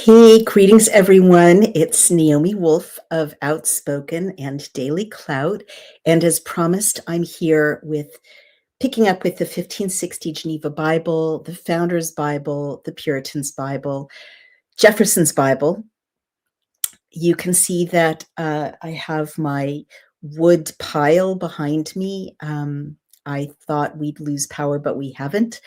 Hey, greetings everyone. It's Naomi Wolf of Outspoken and Daily Clout. And as promised, I'm here with picking up with the 1560 Geneva Bible, the Founders Bible, the Puritans Bible, Jefferson's Bible. You can see that I have my wood pile behind me. I thought we'd lose power, but we haven't.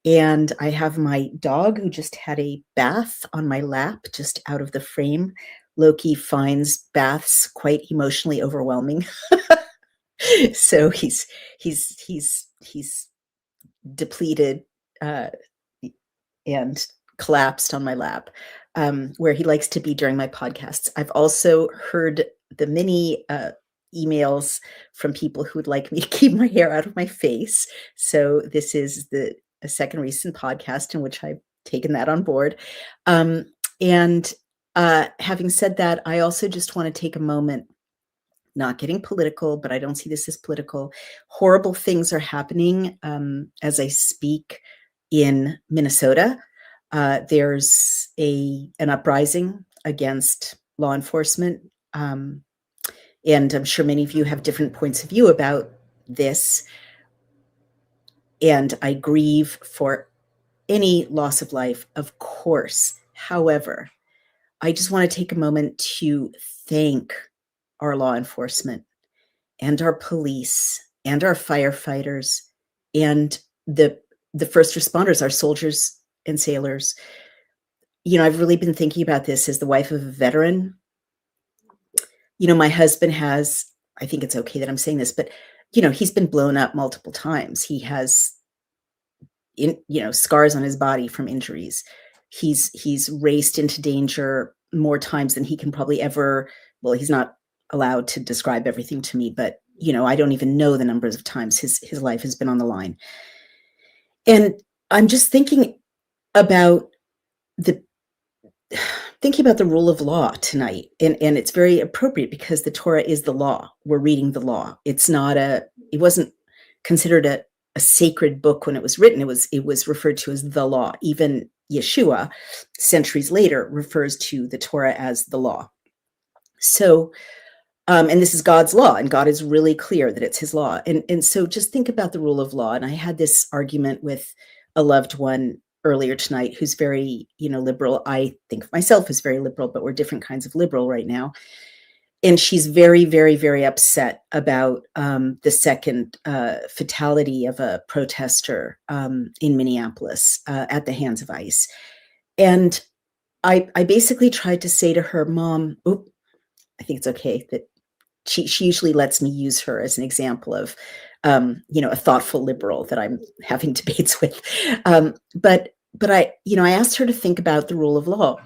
And I have my dog who just had a bath on my lap, just out of the frame. Loki finds baths quite emotionally overwhelming. So he's depleted uh, and collapsed on my lap, where he likes to be during my podcasts. I've also heard the many emails from people who would like me to keep my hair out of my face. So this is a second recent podcast in which I've taken that on board. And having said that, I also just want to take a moment, not getting political, but I don't see this as political. Horrible things are happening as I speak in Minnesota. There's an uprising against law enforcement. And I'm sure many of you have different points of view about this. And I grieve for any loss of life, of course. However, I just want to take a moment to thank our law enforcement and our police and our firefighters and the first responders, our soldiers and sailors. You know, I've really been thinking about this as the wife of a veteran. You know, my husband has, I think it's okay that I'm saying this, but, you know, he's been blown up multiple times. He has, scars on his body from injuries. He's raced into danger more times than he can probably ever. Well, he's not allowed to describe everything to me, but, you know, I don't even know the numbers of times his life has been on the line. And I'm just thinking about the rule of law tonight. And it's very appropriate because the Torah is the law. We're reading the law. It wasn't considered a sacred book when it was written. It was referred to as the law. Even Yeshua, centuries later, refers to the Torah as the law. So, and this is God's law, and God is really clear that it's his law. And so just think about the rule of law. And I had this argument with a loved one earlier tonight who's very, liberal. I think of myself as very liberal, but we're different kinds of liberal right now. And she's very, very, very upset about the second fatality of a protester in Minneapolis at the hands of ICE. And I basically tried to say to her, Mom, I think it's okay that she usually lets me use her as an example of, a thoughtful liberal that I'm having debates with. But I asked her to think about the rule of law.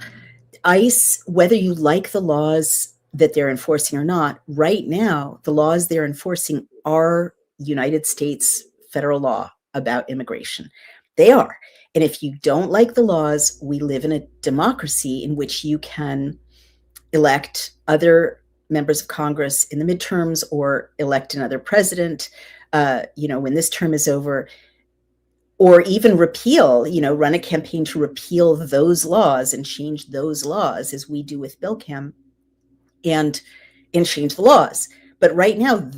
ICE, whether you like the laws that they're enforcing or not, right now, the laws they're enforcing are United States federal law about immigration. They are. And if you don't like the laws, we live in a democracy in which you can elect other members of Congress in the midterms or elect another president, when this term is over, or even repeal, run a campaign to repeal those laws and change those laws as we do with BillCam and change the laws. But right now,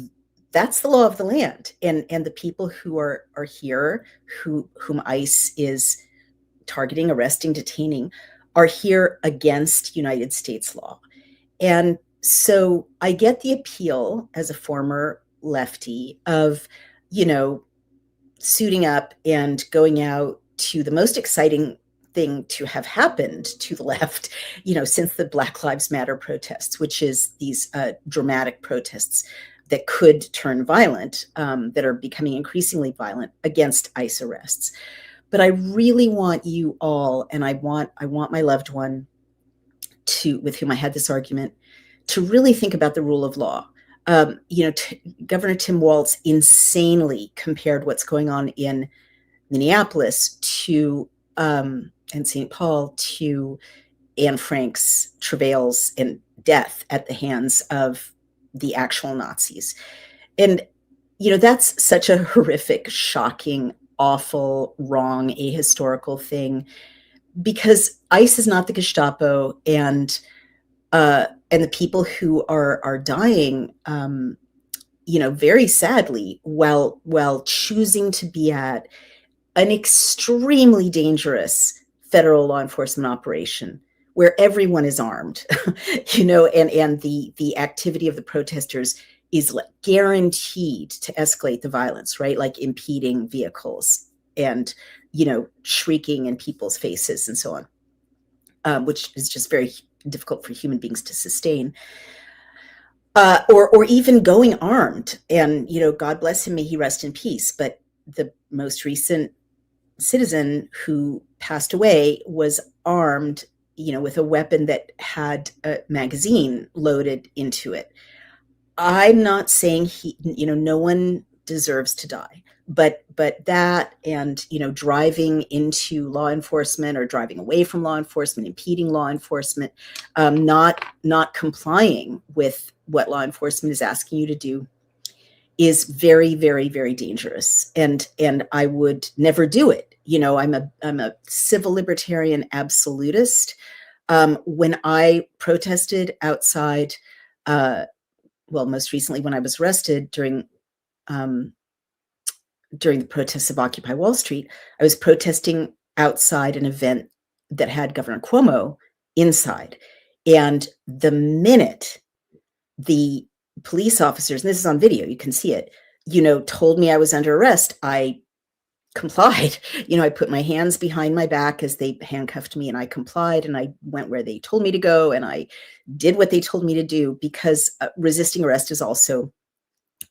that's the law of the land. And the people who are here, whom ICE is targeting, arresting, detaining, are here against United States law. And so I get the appeal as a former lefty of, suiting up and going out to the most exciting thing to have happened to the left, since the Black Lives Matter protests, which is these dramatic protests that could turn violent, that are becoming increasingly violent against ICE arrests. But I really want you all, and I want my loved one with whom I had this argument, to really think about the rule of law. Governor Tim Walz insanely compared what's going on in Minneapolis to and St. Paul to Anne Frank's travails and death at the hands of the actual Nazis. And, that's such a horrific, shocking, awful, wrong, ahistorical thing. because ICE is not the Gestapo, and the people who are dying, very sadly, while choosing to be at an extremely dangerous federal law enforcement operation where everyone is armed, and the activity of the protesters is guaranteed to escalate the violence, right? Like impeding vehicles and, shrieking in people's faces and so on, which is just very difficult for human beings to sustain. Or even going armed. And, God bless him, may he rest in peace. But the most recent citizen who passed away was armed, with a weapon that had a magazine loaded into it. I'm not saying no one deserves to die, but that, and driving into law enforcement or driving away from law enforcement, impeding law enforcement, not complying with what law enforcement is asking you to do is very, very, very dangerous. And I would never do it. I'm a civil libertarian absolutist. When I protested outside, most recently when I was arrested during the protests of Occupy Wall Street, I was protesting outside an event that had Governor Cuomo inside. And the minute the police officers, and this is on video, you can see it, told me I was under arrest, I complied. I put my hands behind my back as they handcuffed me, and I complied, and I went where they told me to go, and I did what they told me to do, because resisting arrest is also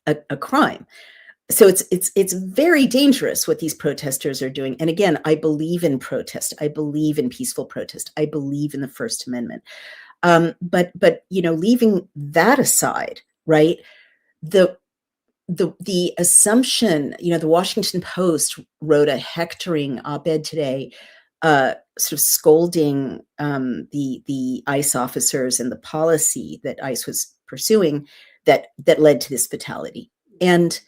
a crime. So it's very dangerous what these protesters are doing. And again, I believe in protest. I believe in peaceful protest. I believe in the First Amendment. But leaving that aside, right? The assumption, the Washington Post wrote a hectoring op-ed today, sort of scolding the ICE officers and the policy that ICE was pursuing that led to this fatality. And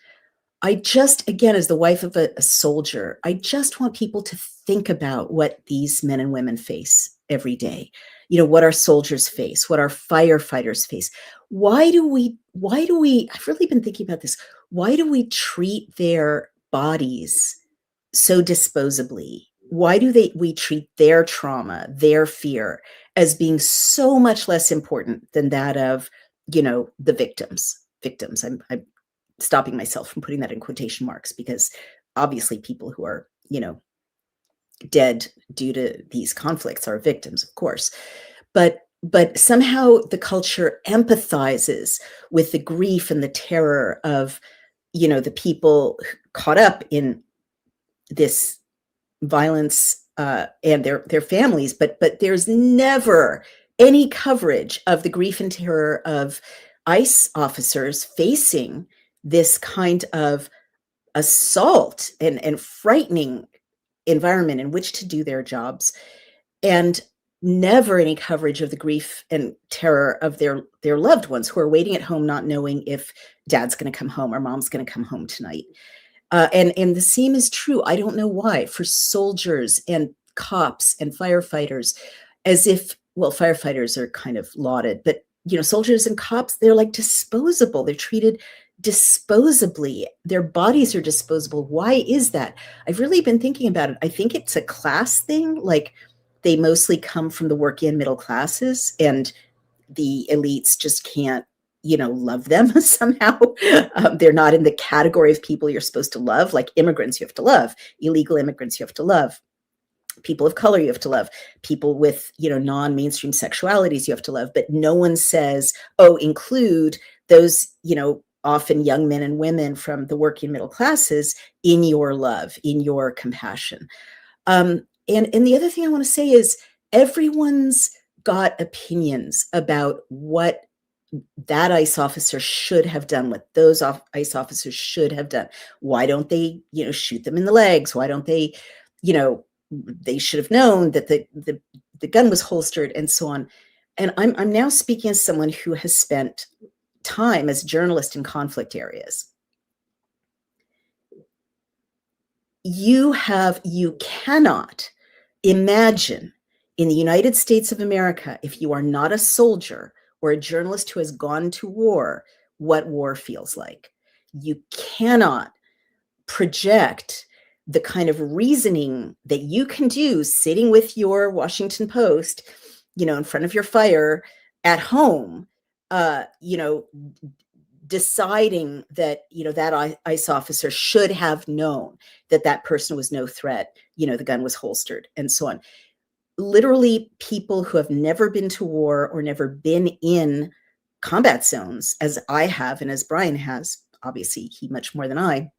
I just, again, as the wife of a soldier, I just want people to think about what these men and women face every day. What our soldiers face, what our firefighters face. Why do we, I've really been thinking about this. Why do we treat their bodies so disposably? Why do we treat their trauma, their fear, as being so much less important than that of, the victims? I'm stopping myself from putting that in quotation marks, because obviously people who are, dead due to these conflicts are victims, of course. But somehow the culture empathizes with the grief and the terror of, the people caught up in this violence, and their families. But there's never any coverage of the grief and terror of ICE officers facing this kind of assault and frightening environment in which to do their jobs, and never any coverage of the grief and terror of their loved ones who are waiting at home, not knowing if dad's going to come home or mom's going to come home tonight. And the same is true, I don't know why, for soldiers and cops and firefighters, as if, firefighters are kind of lauded, but soldiers and cops, they're like disposable. They're treated disposably. Their bodies are disposable. Why is that? I've really been thinking about it. I think it's a class thing. Like, they mostly come from the working middle classes, and the elites just can't, love them somehow. They're not in the category of people you're supposed to love. Like immigrants, you have to love. Illegal immigrants, you have to love. People of color, you have to love. People with, non-mainstream sexualities, you have to love. But no one says, oh, include those, often young men and women from the working middle classes in your love, in your compassion. And the other thing I want to say is, everyone's got opinions about what that ICE officer should have done, what those ICE officers should have done. Why don't they, shoot them in the legs? Why don't they, they should have known that the gun was holstered, and so on. And I'm now speaking as someone who has spent time as a journalist in conflict areas. You cannot Imagine in the United States of America, if you are not a soldier or a journalist who has gone to war, what war feels like. You cannot project the kind of reasoning that you can do sitting with your Washington Post, in front of your fire at home, deciding that, that ICE officer should have known that that person was no threat, the gun was holstered and so on. Literally, people who have never been to war or never been in combat zones, as I have and as Brian has, obviously he much more than I,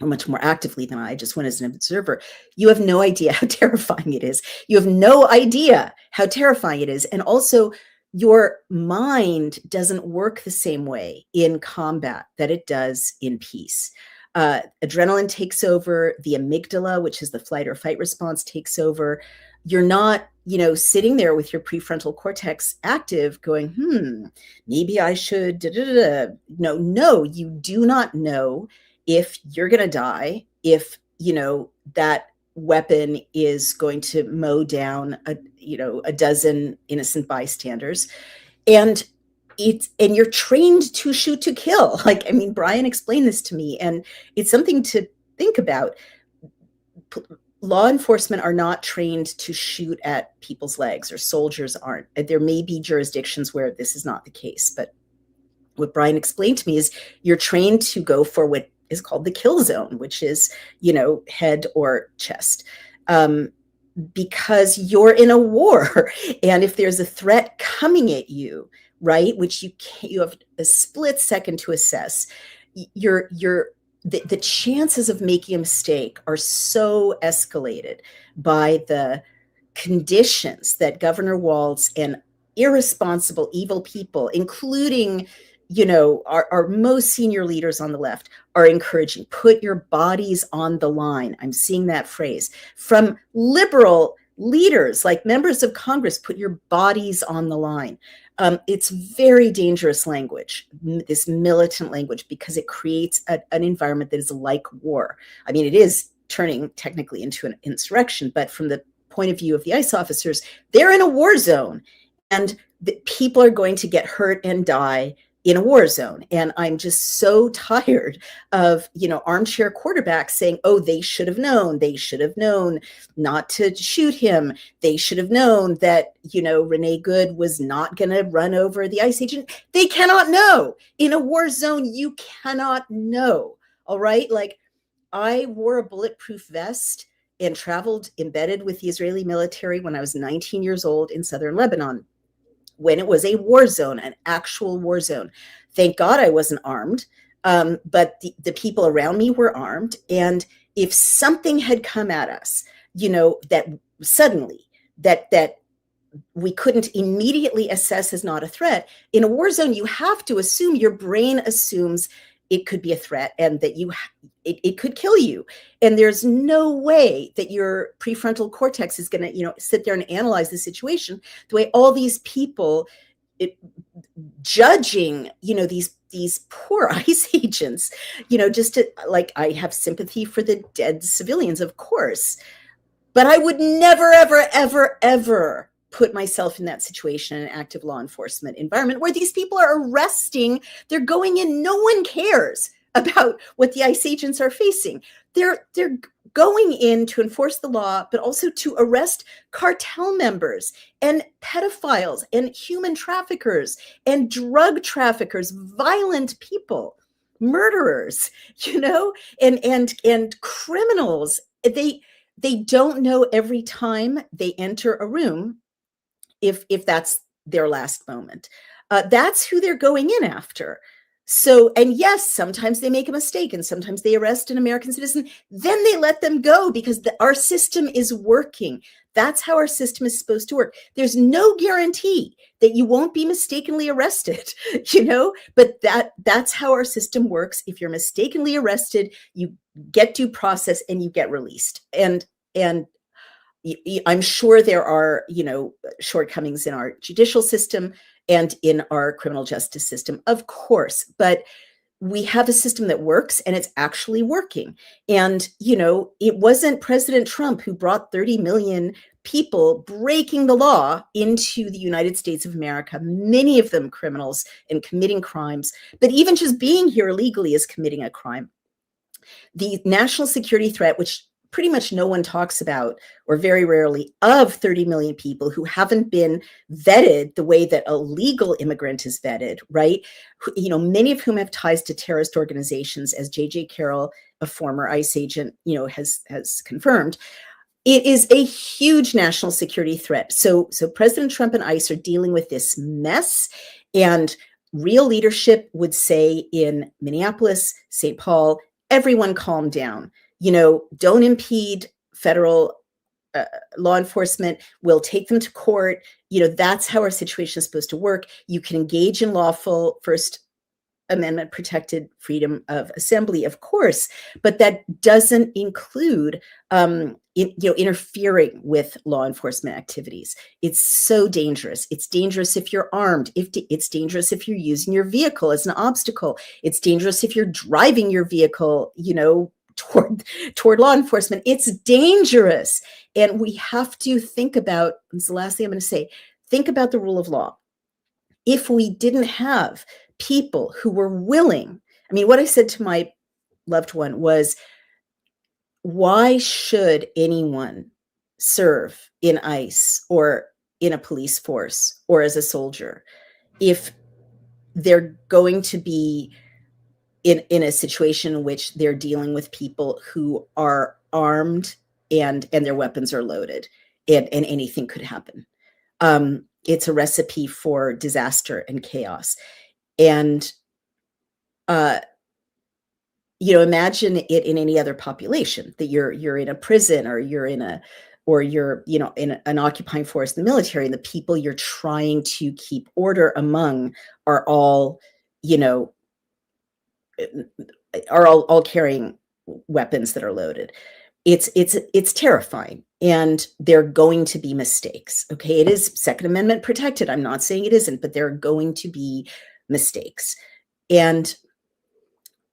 or much more actively than I just went as an observer, you have no idea how terrifying it is. You have no idea how terrifying it is. And also, your mind doesn't work the same way in combat that it does in peace. Adrenaline takes over, the amygdala, which is the flight or fight response, takes over. You're not, sitting there with your prefrontal cortex active going, maybe I should, No, you do not know if you're going to die, if, that weapon is going to mow down a dozen innocent bystanders. And you're trained to shoot to kill. Brian explained this to me, and it's something to think about. Law enforcement are not trained to shoot at people's legs, or soldiers aren't. There may be jurisdictions where this is not the case, but what Brian explained to me is you're trained to go for what is called the kill zone, which is, head or chest, because you're in a war. And if there's a threat coming at you, right, which you have a split second to assess, the chances of making a mistake are so escalated by the conditions that Governor Walz and irresponsible, evil people, including, our most senior leaders on the left, are encouraging. Put your bodies on the line. I'm seeing that phrase from liberal leaders, like members of Congress. Put your bodies on the line. It's very dangerous language, this militant language, because it creates an environment that is like war. It is turning technically into an insurrection, but from the point of view of the ICE officers, they're in a war zone, and the people are going to get hurt and die in a war zone. And I'm just so tired of, armchair quarterbacks saying, oh, they should have known not to shoot him. They should have known that, Renee Good was not going to run over the ICE agent. They cannot know. In a war zone, you cannot know. All right. I wore a bulletproof vest and traveled embedded with the Israeli military when I was 19 years old in southern Lebanon, when it was a war zone, an actual war zone. Thank God I wasn't armed, but the people around me were armed. And if something had come at us, that suddenly, that we couldn't immediately assess as not a threat, in a war zone, you have to assume, your brain assumes it could be a threat and that it could kill you. And there's no way that your prefrontal cortex is going to, sit there and analyze the situation the way all these people judging, these poor ICE agents, just to, I have sympathy for the dead civilians, of course, but I would never, ever, ever, ever put myself in that situation in an active law enforcement environment where these people are arresting. They're going in. No one cares about what the ICE agents are facing. They're going in to enforce the law, but also to arrest cartel members and pedophiles and human traffickers and drug traffickers, violent people, murderers, and criminals. They don't know every time they enter a room if that's their last moment. That's who they're going in after. So, and yes, sometimes they make a mistake and sometimes they arrest an American citizen. Then they let them go because our system is working. That's how our system is supposed to work. There's no guarantee that you won't be mistakenly arrested, but that's how our system works. If you're mistakenly arrested, you get due process and you get released. And I'm sure there are, shortcomings in our judicial system and in our criminal justice system, of course, but we have a system that works and it's actually working. And, it wasn't President Trump who brought 30 million people breaking the law into the United States of America, many of them criminals and committing crimes, but even just being here illegally is committing a crime. The national security threat, which pretty much no one talks about, or very rarely, of 30 million people who haven't been vetted the way that a legal immigrant is vetted, right? Many of whom have ties to terrorist organizations, as J.J. Carroll, a former ICE agent, has confirmed. It is a huge national security threat. So President Trump and ICE are dealing with this mess, and real leadership would say in Minneapolis, St. Paul, everyone calm down. Don't impede federal law enforcement. We'll take them to court. That's how our situation is supposed to work. You can engage in lawful First Amendment protected freedom of assembly, of course, but that doesn't include interfering with law enforcement activities. It's so dangerous. It's dangerous if you're armed. It's dangerous if you're using your vehicle as an obstacle. It's dangerous if you're driving your vehicle, toward law enforcement. It's dangerous. And we have to think about, this is the last thing I'm going to say, think about the rule of law. If we didn't have people who were willing, what I said to my loved one was, why should anyone serve in ICE or in a police force or as a soldier if they're going to be in a situation in which they're dealing with people who are armed and their weapons are loaded and anything could happen? It's a recipe for disaster and chaos. And imagine it in any other population, that you're in a prison, or you're in an occupying force in the military, and the people you're trying to keep order among are all carrying weapons that are loaded. It's terrifying, and there are going to be mistakes. Okay, it is Second Amendment protected. I'm not saying it isn't, but there are going to be mistakes. And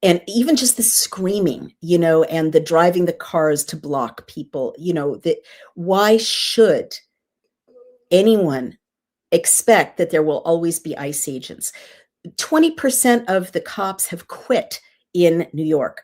even just the screaming, and the driving the cars to block people, that why should anyone expect that there will always be ICE agents? 20% of the cops have quit in New York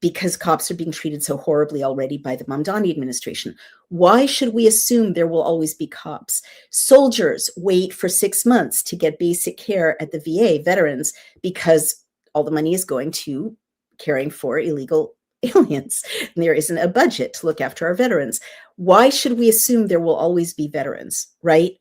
because cops are being treated so horribly already by the Mamdani administration. Why should we assume there will always be cops? Soldiers wait for 6 months to get basic care at the VA, veterans, because all the money is going to caring for illegal aliens, and there isn't a budget to look after our veterans. Why should we assume there will always be veterans, right?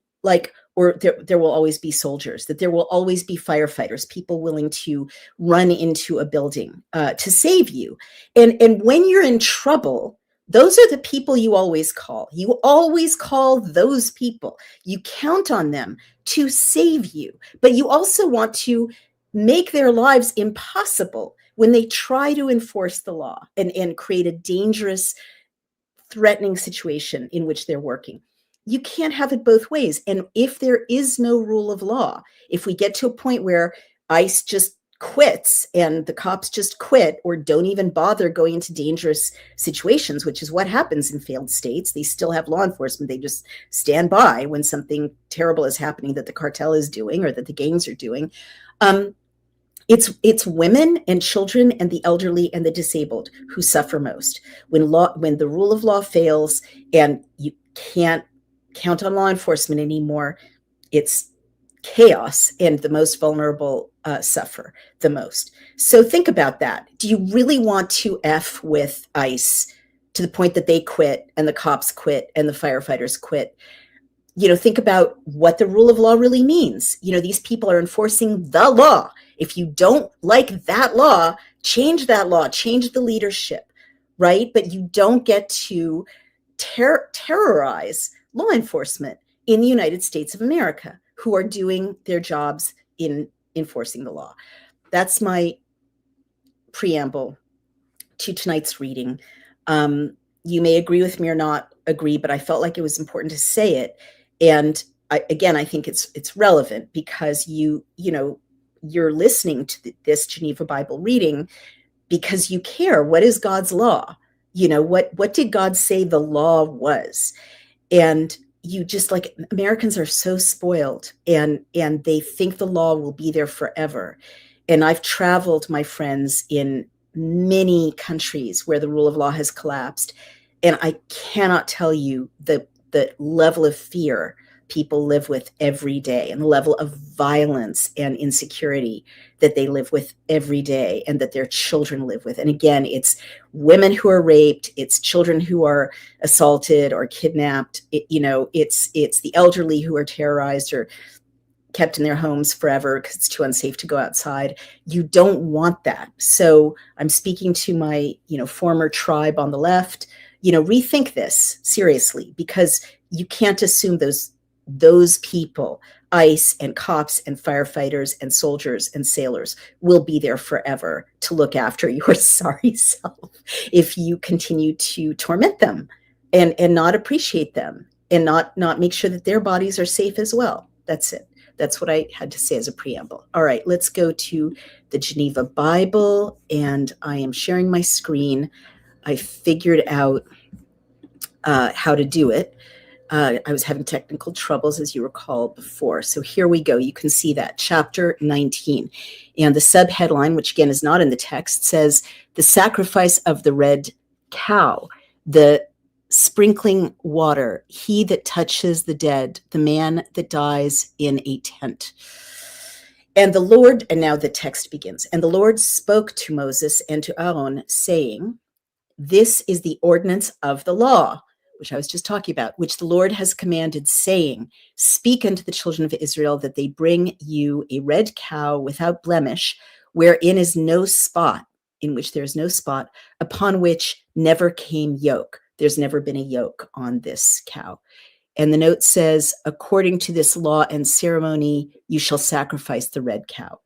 Or there will always be soldiers, that there will always be firefighters, people willing to run into a building to save you. And when you're in trouble, those are the people you always call. You always call those people. You count on them to save you, but you also want to make their lives impossible when they try to enforce the law and create a dangerous, threatening situation in which they're working. You can't have it both ways. And if there is no rule of law, if we get to a point where ICE just quits and the cops just quit or don't even bother going into dangerous situations, which is what happens in failed states, they still have law enforcement. They just stand by when something terrible is happening that the cartel is doing or that the gangs are doing. It's women and children and the elderly and the disabled who suffer most. When the rule of law fails and you can't count on law enforcement anymore, it's chaos, and the most vulnerable suffer the most. So think about that. Do you really want to F with ICE to the point that they quit and the cops quit and the firefighters quit? Think about what the rule of law really means. These people are enforcing the law. If you don't like that law, change that law, change the leadership, right? But you don't get to terrorize law enforcement in the United States of America, who are doing their jobs in enforcing the law. That's my preamble to tonight's reading. You may agree with me or not agree, but I felt like it was important to say it. And I think it's relevant because you're listening to this Geneva Bible reading because you care. What is God's law? What did God say the law was? And you just, like, Americans are so spoiled, and they think the law will be there forever. And I've traveled, my friends, in many countries where the rule of law has collapsed, and I cannot tell you the level of fear people live with every day, and the level of violence and insecurity that they live with every day, and that their children live with. And again, it's women who are raped, it's children who are assaulted or kidnapped. It's the elderly who are terrorized or kept in their homes forever because it's too unsafe to go outside. You don't want that. So I'm speaking to my, former tribe on the left. Rethink this seriously, because you can't assume those people, ICE and cops and firefighters and soldiers and sailors, will be there forever to look after your sorry self if you continue to torment them and not appreciate them, and not make sure that their bodies are safe as well. That's it. That's what I had to say as a preamble. All right, let's go to the Geneva Bible, and I am sharing my screen. I figured out how to do it. I was having technical troubles, as you recall, before. So here we go. You can see that, chapter 19. And the subheadline, which again is not in the text, says, "The sacrifice of the red cow, the sprinkling water, he that touches the dead, the man that dies in a tent." And the Lord, and now the text begins, "And the Lord spoke to Moses and to Aaron, saying, This is the ordinance of the law," which I was just talking about, "which the Lord has commanded, saying, Speak unto the children of Israel that they bring you a red cow without blemish, wherein is no spot, in which there is no spot, upon which never came yoke." There's never been a yoke on this cow. And the note says, "According to this law and ceremony, you shall sacrifice the red cow.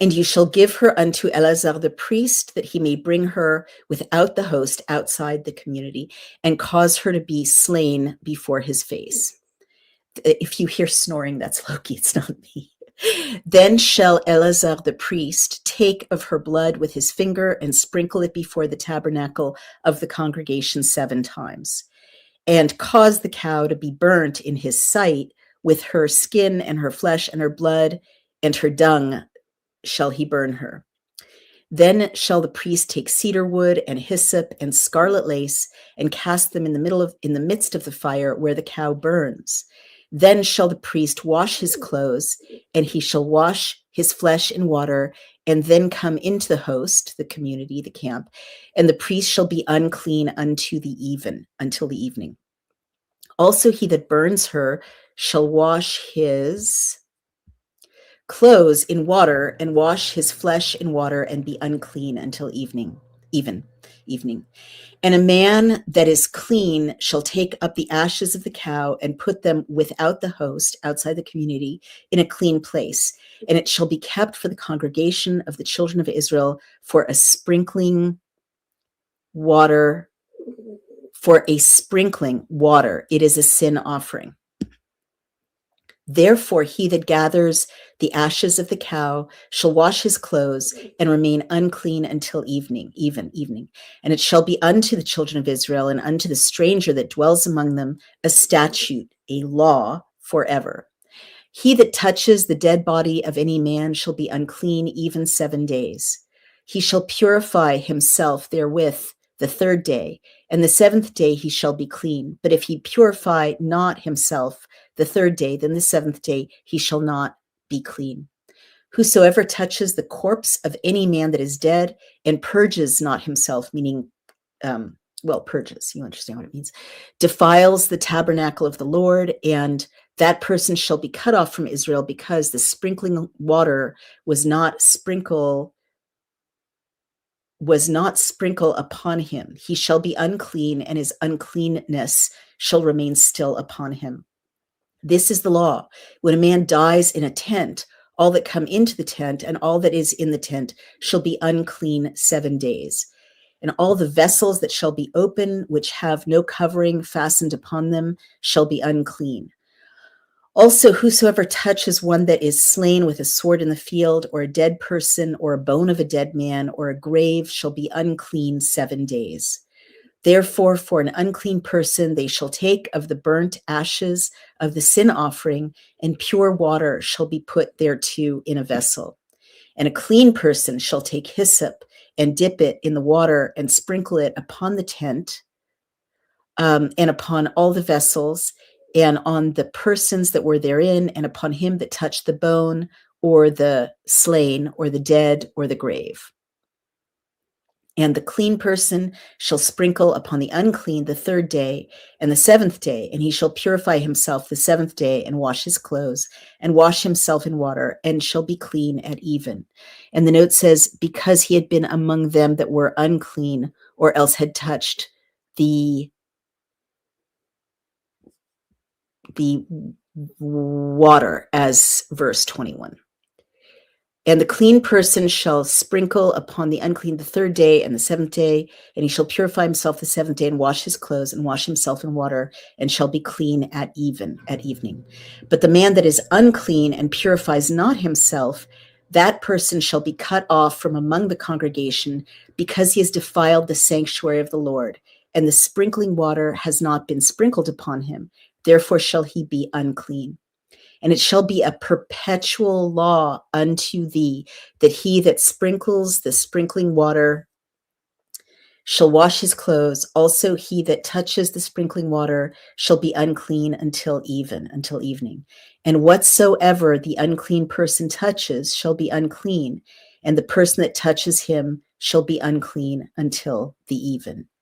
And you shall give her unto Eleazar the priest, that he may bring her without the host outside the community, and cause her to be slain before his face." If you hear snoring, that's Loki, it's not me. "Then shall Eleazar the priest take of her blood with his finger and sprinkle it before the tabernacle of the congregation 7 times, and cause the cow to be burnt in his sight, with her skin and her flesh and her blood and her dung shall he burn her. Then shall the priest take cedar wood and hyssop and scarlet lace, and cast them in the midst of the fire where the cow burns. Then shall the priest wash his clothes, and he shall wash his flesh in water, and then come into the host, the community, the camp, and the priest shall be unclean until the evening. Also he that burns her shall wash his clothes in water, and wash his flesh in water, and be unclean until evening. And a man that is clean shall take up the ashes of the cow and put them without the host, outside the community, in a clean place. And it shall be kept for the congregation of the children of Israel for a sprinkling water. It is a sin offering. Therefore, he that gathers the ashes of the cow shall wash his clothes and remain unclean until evening. And it shall be unto the children of Israel and unto the stranger that dwells among them a statute, a law forever. He that touches the dead body of any man shall be unclean even 7 days. He shall purify himself therewith the 3rd day, and the 7th day he shall be clean. But if he purify not himself the 3rd day, then the 7th day he shall not be clean. Whosoever touches the corpse of any man that is dead and purges not himself," meaning, purges, you understand what it means, "defiles the tabernacle of the Lord, and that person shall be cut off from Israel, because the sprinkling water was not sprinkle upon him. He shall be unclean, and his uncleanness shall remain still upon him. This is the law. When a man dies in a tent, all that come into the tent and all that is in the tent shall be unclean 7 days. And all the vessels that shall be open, which have no covering fastened upon them, shall be unclean. Also, whosoever touches one that is slain with a sword in the field, or a dead person, or a bone of a dead man, or a grave, shall be unclean 7 days. Therefore, for an unclean person, they shall take of the burnt ashes of the sin offering, and pure water shall be put thereto in a vessel. And a clean person shall take hyssop and dip it in the water and sprinkle it upon the tent, and upon all the vessels, and on the persons that were therein, and upon him that touched the bone, or the slain, or the dead, or the grave. And the clean person shall sprinkle upon the unclean the 3rd day and the 7th day, and he shall purify himself the 7th day, and wash his clothes, and wash himself in water, and shall be clean at even. And the note says, because he had been among them that were unclean, or else had touched the water, as verse 21. And the clean person shall sprinkle upon the unclean the 3rd day and the 7th day, and he shall purify himself the 7th day, and wash his clothes, and wash himself in water, and shall be clean at evening. But the man that is unclean and purifies not himself, that person shall be cut off from among the congregation, because he has defiled the sanctuary of the Lord, and the sprinkling water has not been sprinkled upon him. Therefore shall he be unclean. And it shall be a perpetual law unto thee, that he that sprinkles the sprinkling water shall wash his clothes. Also he that touches the sprinkling water shall be unclean until evening. And whatsoever the unclean person touches shall be unclean, and the person that touches him shall be unclean until the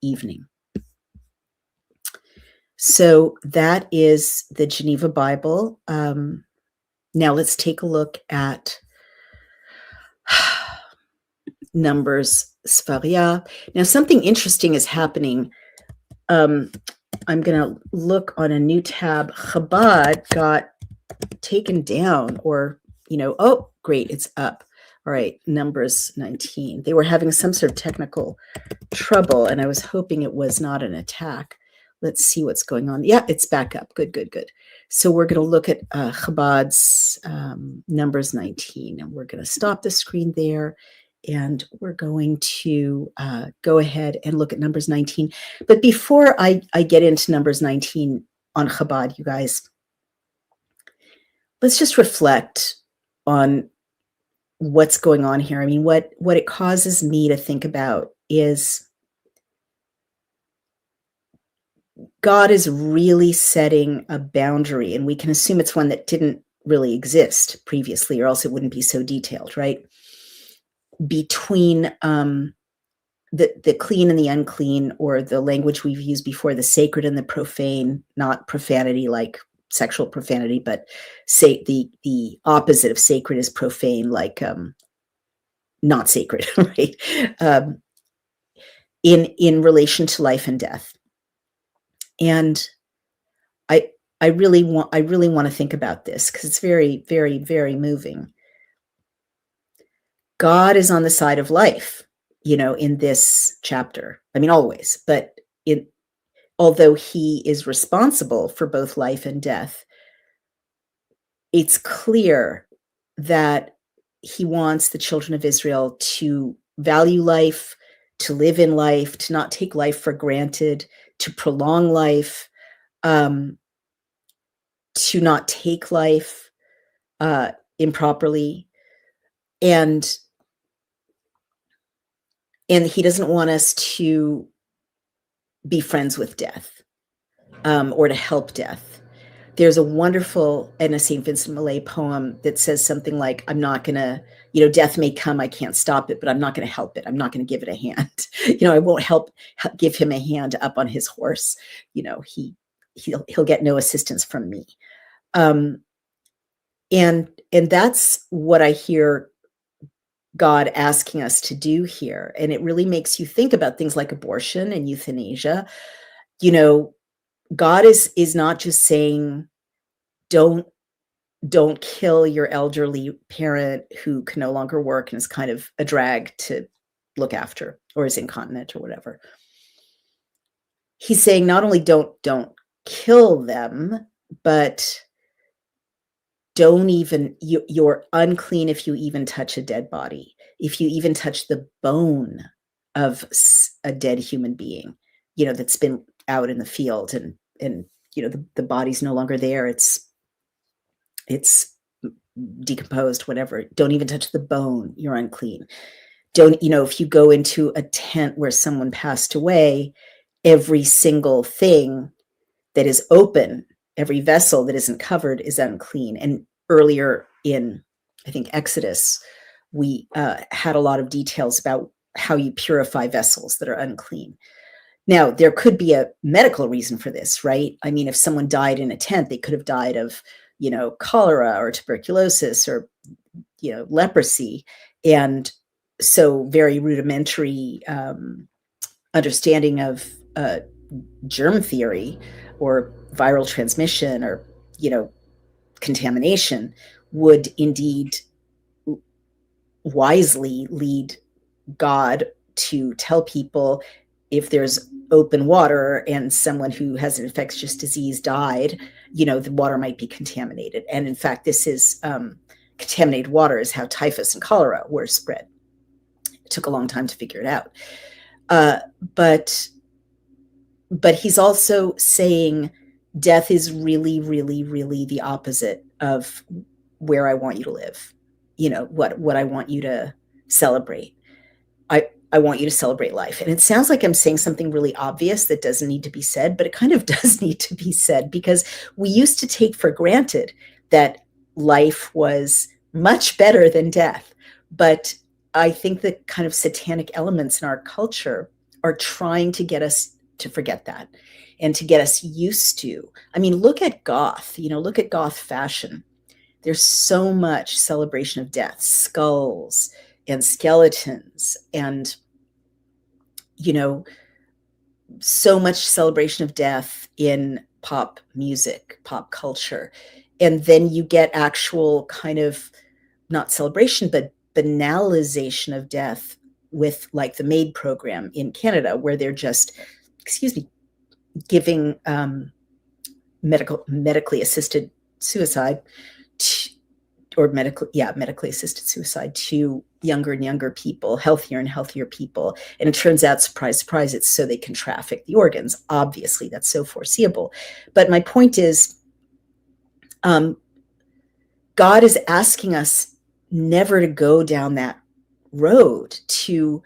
evening. So that is the Geneva Bible. Now let's take a look at Numbers Sfaria. Now something interesting is happening. I'm going to look on a new tab. Chabad got taken down, or, oh, great, it's up. All right, Numbers 19. They were having some sort of technical trouble, and I was hoping it was not an attack. Let's see what's going on. Yeah, it's back up. Good. So we're going to look at Chabad's Numbers 19, and we're going to stop the screen there, and we're going to go ahead and look at Numbers 19. But before I get into Numbers 19 on Chabad, you guys, let's just reflect on what's going on here. I mean, what it causes me to think about is God is really setting a boundary, and we can assume it's one that didn't really exist previously, or else it wouldn't be so detailed, right? Between the clean and the unclean, or the language we've used before, the sacred and the profane, not profanity like sexual profanity, but say the opposite of sacred is profane, like not sacred, right? In relation to life and death. And I really want to think about this, because it's very, very, very moving. God is on the side of life, in this chapter. I mean, always, but although he is responsible for both life and death, it's clear that he wants the children of Israel to value life, to live in life, to not take life for granted, to prolong life, to not take life improperly. And he doesn't want us to be friends with death, or to help death. There's a wonderful Edna St. Vincent Millay poem that says something like, I'm not going to, death may come, I can't stop it, but I'm not going to help it. I'm not going to give it a hand. I won't give him a hand up on his horse. He'll get no assistance from me. And that's what I hear God asking us to do here. And it really makes you think about things like abortion and euthanasia. God is not just saying, don't kill your elderly parent who can no longer work and is kind of a drag to look after, or is incontinent or whatever. He's saying not only don't kill them, but you're unclean if you even touch a dead body, if you even touch the bone of a dead human being. that's been out in the field, and the body's no longer there. It's decomposed, whatever. Don't even touch the bone. You're unclean. Don't, if you go into a tent where someone passed away, every single thing that is open, every vessel that isn't covered is unclean. And earlier in, I think, Exodus, we had a lot of details about how you purify vessels that are unclean. Now, there could be a medical reason for this, right? I mean, if someone died in a tent, they could have died of, cholera or tuberculosis or, leprosy. And so very rudimentary understanding of germ theory or viral transmission or, contamination would indeed wisely lead God to tell people, if there's open water and someone who has an infectious disease died, the water might be contaminated. And in fact, this is contaminated water is how typhus and cholera were spread. It took a long time to figure it out. But he's also saying death is really, really, really the opposite of where I want you to live. What I want you to celebrate. I want you to celebrate life. And it sounds like I'm saying something really obvious that doesn't need to be said, but it kind of does need to be said, because we used to take for granted that life was much better than death. But I think the kind of satanic elements in our culture are trying to get us to forget that and to get us used to. I mean, look at goth, look at goth fashion. There's so much celebration of death, skulls and skeletons, and so much celebration of death in pop music, pop culture. And then you get actual kind of not celebration, but banalization of death with like the MAID program in Canada, where they're just, giving medically assisted suicide medically assisted suicide to younger and younger people, healthier and healthier people. And it turns out, surprise, surprise, it's so they can traffic the organs. Obviously, that's so foreseeable. But my point is, God is asking us never to go down that road, to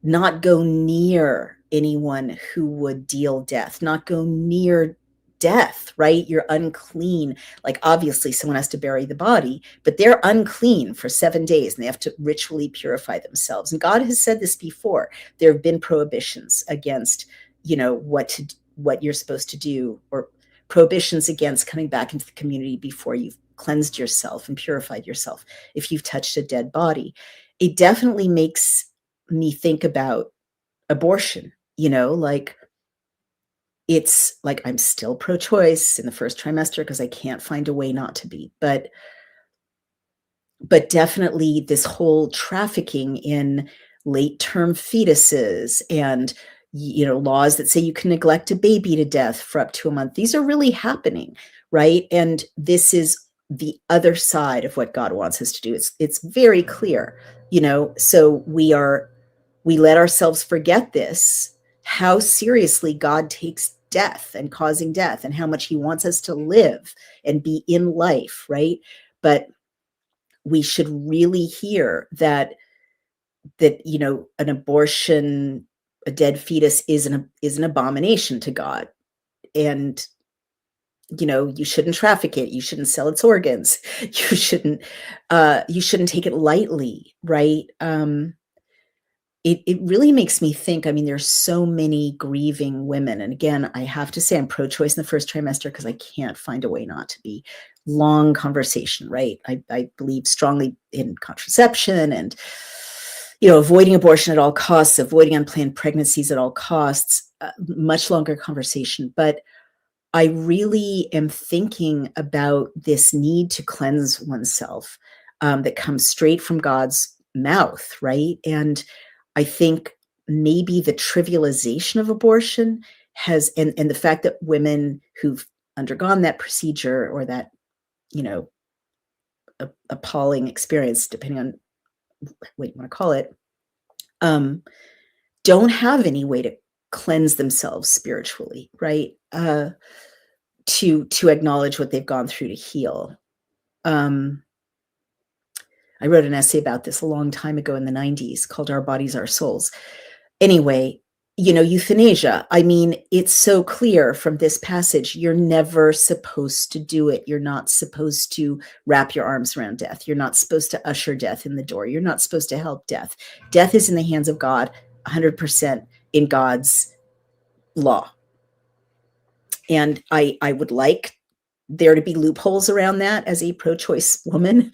not go near anyone who would deal death, not go near death, right? You're unclean. Like, obviously someone has to bury the body, but they're unclean for 7 days and they have to ritually purify themselves. And God has said this before. There have been prohibitions against, what you're supposed to do, or prohibitions against coming back into the community before you've cleansed yourself and purified yourself if you've touched a dead body. It definitely makes me think about abortion, like, it's like, I'm still pro-choice in the first trimester because I can't find a way not to be, but definitely this whole trafficking in late-term fetuses and, laws that say you can neglect a baby to death for up to a month. These are really happening, right? And this is the other side of what God wants us to do. It's very clear, so we let ourselves forget this, how seriously God takes death and causing death, and how much he wants us to live and be in life, right? But we should really hear that an abortion, a dead fetus is an abomination to God. And you shouldn't traffic it, you shouldn't sell its organs, you shouldn't take it lightly, right? It really makes me think. I mean, there's so many grieving women. And again, I have to say I'm pro-choice in the first trimester because I can't find a way not to be. Long conversation, right? I believe strongly in contraception and, avoiding abortion at all costs, avoiding unplanned pregnancies at all costs, much longer conversation. But I really am thinking about this need to cleanse oneself that comes straight from God's mouth, right? And I think maybe the trivialization of abortion has, and the fact that women who've undergone that procedure or that, appalling experience, depending on what you want to call it, don't have any way to cleanse themselves spiritually, right? To acknowledge what they've gone through to heal. I wrote an essay about this a long time ago in the 90s called Our Bodies, Our Souls. Anyway, euthanasia. I mean, it's so clear from this passage, you're never supposed to do it. You're not supposed to wrap your arms around death. You're not supposed to usher death in the door. You're not supposed to help death. Death is in the hands of God, 100% in God's law. And I would like there to be loopholes around that as a pro-choice woman,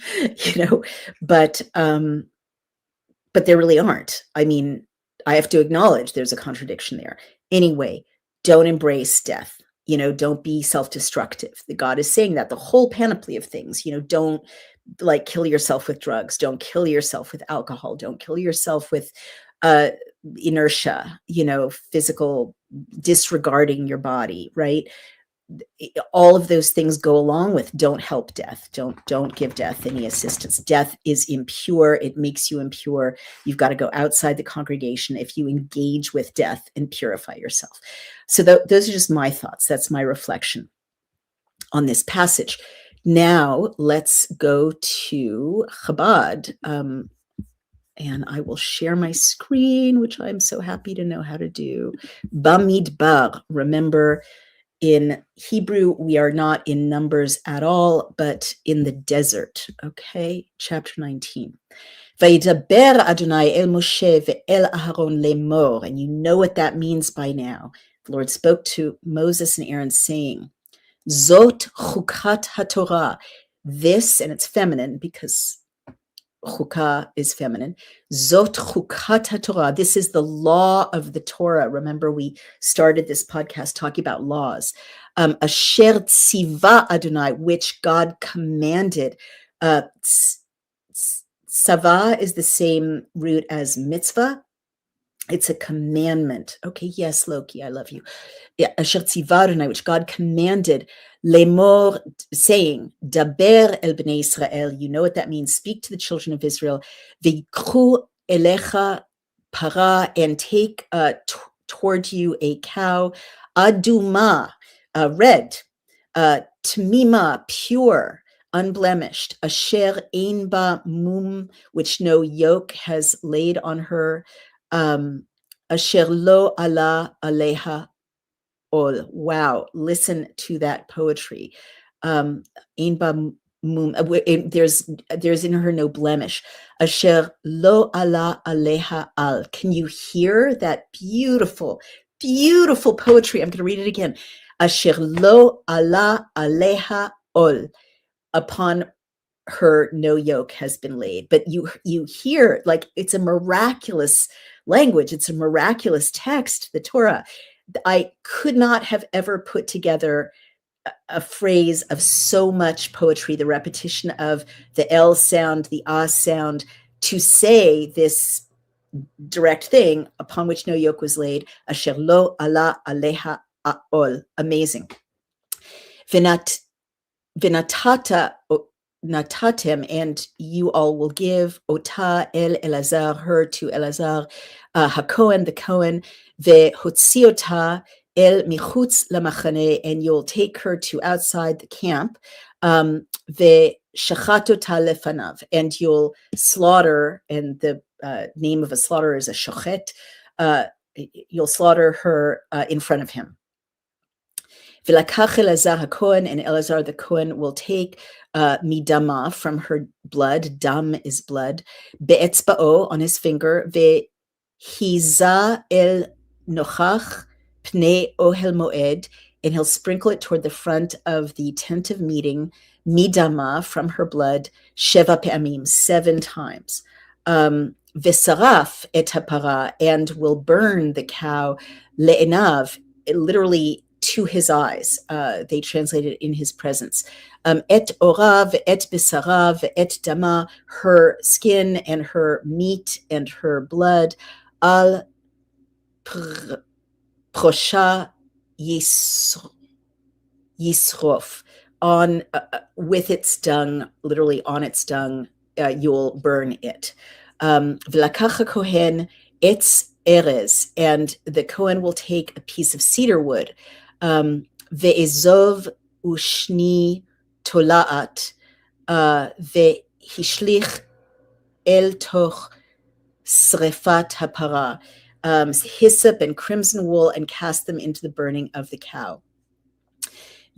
but there really aren't. I mean, I have to acknowledge there's a contradiction there. Anyway, don't embrace death. Don't be self-destructive. The God is saying that the whole panoply of things, don't kill yourself with drugs. Don't kill yourself with alcohol. Don't kill yourself with inertia, physical disregarding your body, right? All of those things go along with don't help death. Don't give death any assistance. Death is impure. It makes you impure. You've got to go outside the congregation if you engage with death and purify yourself. So those are just my thoughts. That's my reflection on this passage. Now let's go to Chabad. And I will share my screen, which I'm so happy to know how to do. Bamidbar. Remember, in Hebrew, we are not in Numbers at all, but in the desert. Okay, chapter 19. Vayidaber Adonai el Moshe ve'el Aharon lemor. And you know what that means by now. The Lord spoke to Moses and Aaron saying, Zot chukat haTorah. This, and it's feminine because chukah is feminine. Zot chukat haTorah. This is the law of the Torah. Remember, we started this podcast talking about laws. Asher tziva Adonai, which God commanded. Sava is the same root as mitzvah. It's a commandment. Okay, yes, Loki, I love you. Asher tziva Adonai, which God commanded. Lemor, saying, Daber el bnei Israel. You know what that means. Speak to the children of Israel. V'yikchu elecha para, and take toward you a cow. Aduma, red. Tmima, pure, unblemished. Asher ein ba mum, which no yoke has laid on her. Asher lo ala aleha ol. Wow, listen to that poetry. Ein ba mum, there's in her no blemish. Asher lo ala aleha al. Can you hear that beautiful, beautiful poetry? I'm going to read it again. Asher lo ala aleha ol. Upon her no yoke has been laid. But you hear, it's a miraculous language. It's a miraculous text, the Torah. I could not have ever put together a phrase of so much poetry, the repetition of the L sound, the A sound, to say this direct thing, upon which no yoke was laid. Asher lo ala aleha ol. Amazing. Vinatata natatem, and you all will give ota el Elazar, her to Elazar, hakohen, the Cohen, vehotziota el michutz lamachane, and you'll take her to outside the camp, veshachatota lefanav, and you'll slaughter, and the name of a slaughter is a shochet, you'll slaughter her in front of him. V'lakach Elazar hakohen, and Elazar the Cohen will take midama, from her blood. Dam is blood. Be'etzba'o, on his finger. Ve'hiza el nochach pnei ohel moed, and he'll sprinkle it toward the front of the tent of meeting. Midama, from her blood. Sheva pe'amim, 7 times. V'saraf et hapara, and will burn the cow. Le'enav, literally to his eyes. They translated in his presence. Et orav, et bisarav, et dama, her skin and her meat and her blood. Al prosha yisrof, on with its dung, literally on its dung, you'll burn it. V'lakacha kohen etz erez, and the Kohen will take a piece of cedar wood, ve'ezov ushni tolaat, ve'hishlich el toch srefat hapara, hyssop and crimson wool, and cast them into the burning of the cow.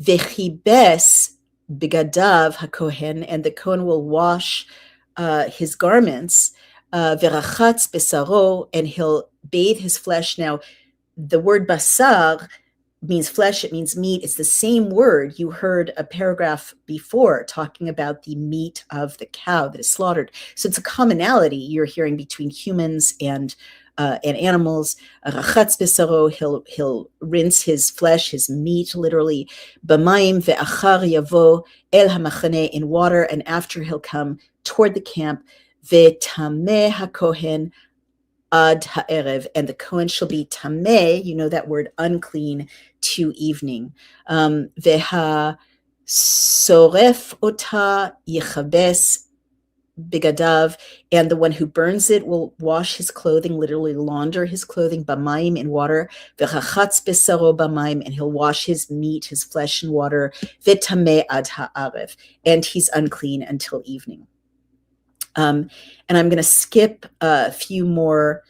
Vechibes bigadav hakohen, and the Kohen will wash his garments. Verachatz besaro, and he'll bathe his flesh. Now, the word basar means flesh, it means meat. It's the same word you heard a paragraph before talking about the meat of the cow that is slaughtered. So it's a commonality you're hearing between humans and animals. Rachatz besaro, he'll rinse his flesh, his meat, literally. B'mayim ve'achar yavo el hamachane, in water, and after he'll come toward the camp. Ve'tameh hakohen ad ha'erev, and the Kohen shall be tameh, you know that word, unclean, to evening. Veha soref ota yechabes bigadav, and the one who burns it will wash his clothing, literally launder his clothing, b'mayim, in water. V'chachatz besaro b'mayim, and he'll wash his meat, his flesh, in water. V'tameh ad ha'arev, and he's unclean until evening. And I'm going to skip a few more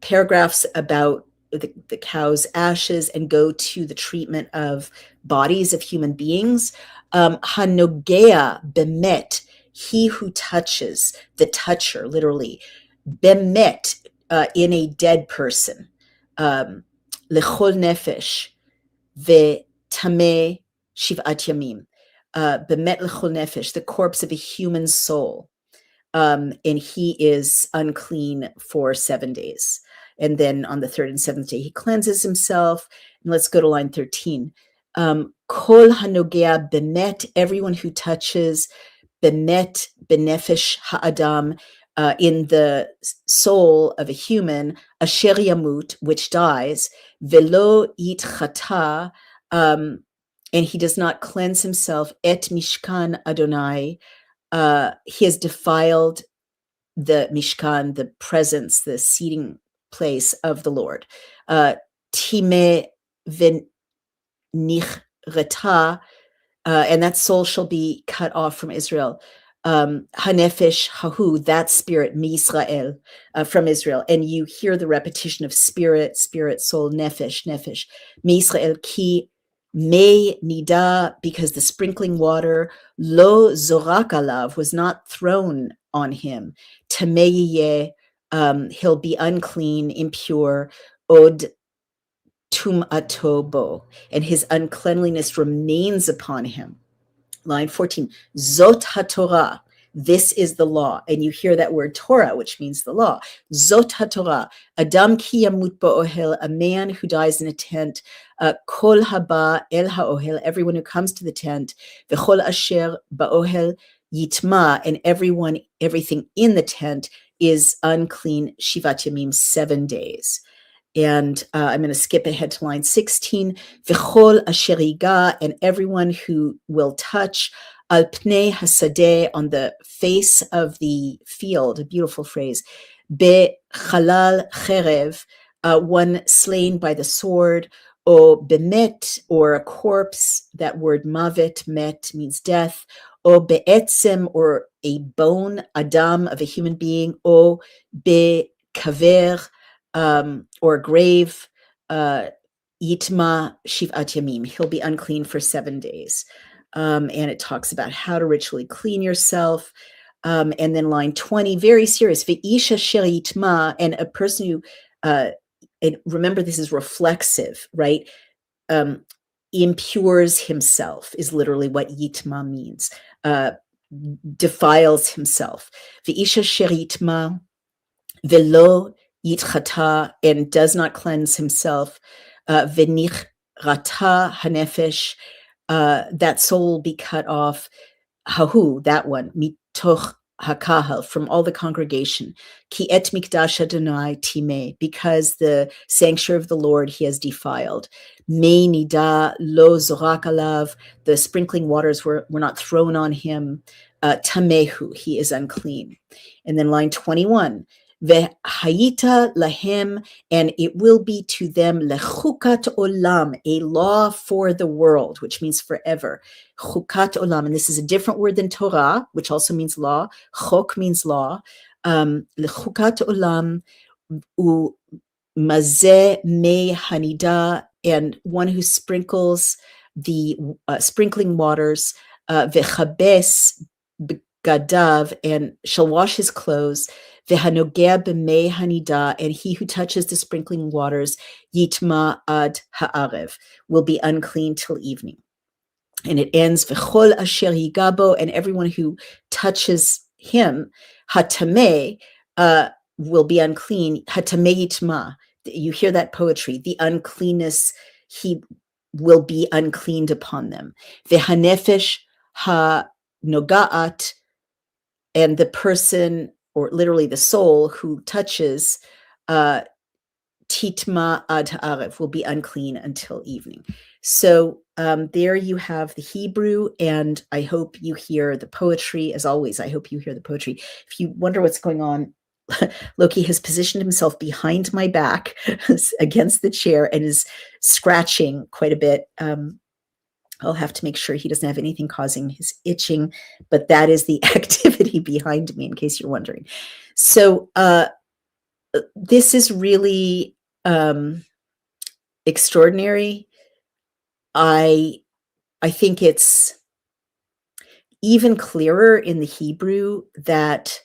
paragraphs about the cow's ashes and go to the treatment of bodies of human beings. Hanogea bemet, he who touches, the toucher, literally. Bemet, in a dead person. Lechol nefesh, ve'tameh shiv'at yamim. Bemet lechol nefesh, the corpse of a human soul. And he is unclean for 7 days. And then on the third and seventh day, he cleanses himself. And let's go to line 13. Kol hanogea bemet, everyone who touches bemet benefesh ha'adam, in the soul of a human, asher yamut, which dies, velo yitchata, and he does not cleanse himself, et mishkan Adonai, he has defiled the Mishkan, the presence, the seating place of the Lord. Time v'nichreta, and that soul shall be cut off from Israel. Hanefesh hahu, that spirit, mi-Israel, from Israel. And you hear the repetition of spirit, spirit, soul, nefesh, nefesh, mi-Israel, ki me nida, because the sprinkling water, lo zorak alav, was not thrown on him. Tameyeh, he'll be unclean, impure, od tum'ato bo, and his uncleanliness remains upon him. Line 14, Zot HaTorah, this is the law. And you hear that word Torah, which means the law. Zot HaTorah, Adam ki yamut ba'ohel, a man who dies in a tent, Kol haba el ha'ohel, everyone who comes to the tent, V'chol asher ba'ohel yitma, and everything in the tent is unclean, Shivat Yamim, 7 days. And I'm going to skip ahead to line 16. V'chol asher yiga, and everyone who will touch al pnei hasadeh, on the face of the field, a beautiful phrase. Bechalal cherev, one slain by the sword. O bemet, or a corpse, that word mavet, met, means death. O be'etzem, or a bone, adam, of a human being. O be'kaver, or grave, yitma shiv'at yamim, he'll be unclean for 7 days. And it talks about how to ritually clean yourself. And then line 20, very serious, ve'isha sher yitma, and a person who, and remember this is reflexive, right? Impures himself is literally what yitma means, defiles himself. Ve'isha sher yitma velo yitchata, and does not cleanse himself, v'nichrata hanefesh, that soul will be cut off, hahu, that one, mitoch hakahal, from all the congregation, ki et mikdash Adonai timeh, because the sanctuary of the Lord he has defiled. Me nida lo zorak alav, the sprinkling waters were not thrown on him. Tamehu, he is unclean. And then line 21, Vehayita lahem, and it will be to them lechukat olam, a law for the world, which means forever. Chukat olam, and this is a different word than Torah, which also means law. Chok means law. Lechukat olam u mazeh me hanida, and one who sprinkles the sprinkling waters, vechabes gadav, and shall wash his clothes, vehanogea b'mei hanida, and he who touches the sprinkling waters, yitma ad ha'arev, will be unclean till evening. And it ends, v'chol asher yigabo, and everyone who touches him, hatameh, will be unclean, hatameh yitma. You hear that poetry, the uncleanness, he will be uncleaned upon them. V'hanefesh ha-nogaat, and the person, or literally the soul, who touches titma ad ha'arev, will be unclean until evening. So there you have the Hebrew, and I hope you hear the poetry. As always, I hope you hear the poetry. If you wonder what's going on, Loki has positioned himself behind my back against the chair and is scratching quite a bit. I'll have to make sure he doesn't have anything causing his itching, but that is the activity behind me, in case you're wondering. So this is really extraordinary. I think it's even clearer in the Hebrew that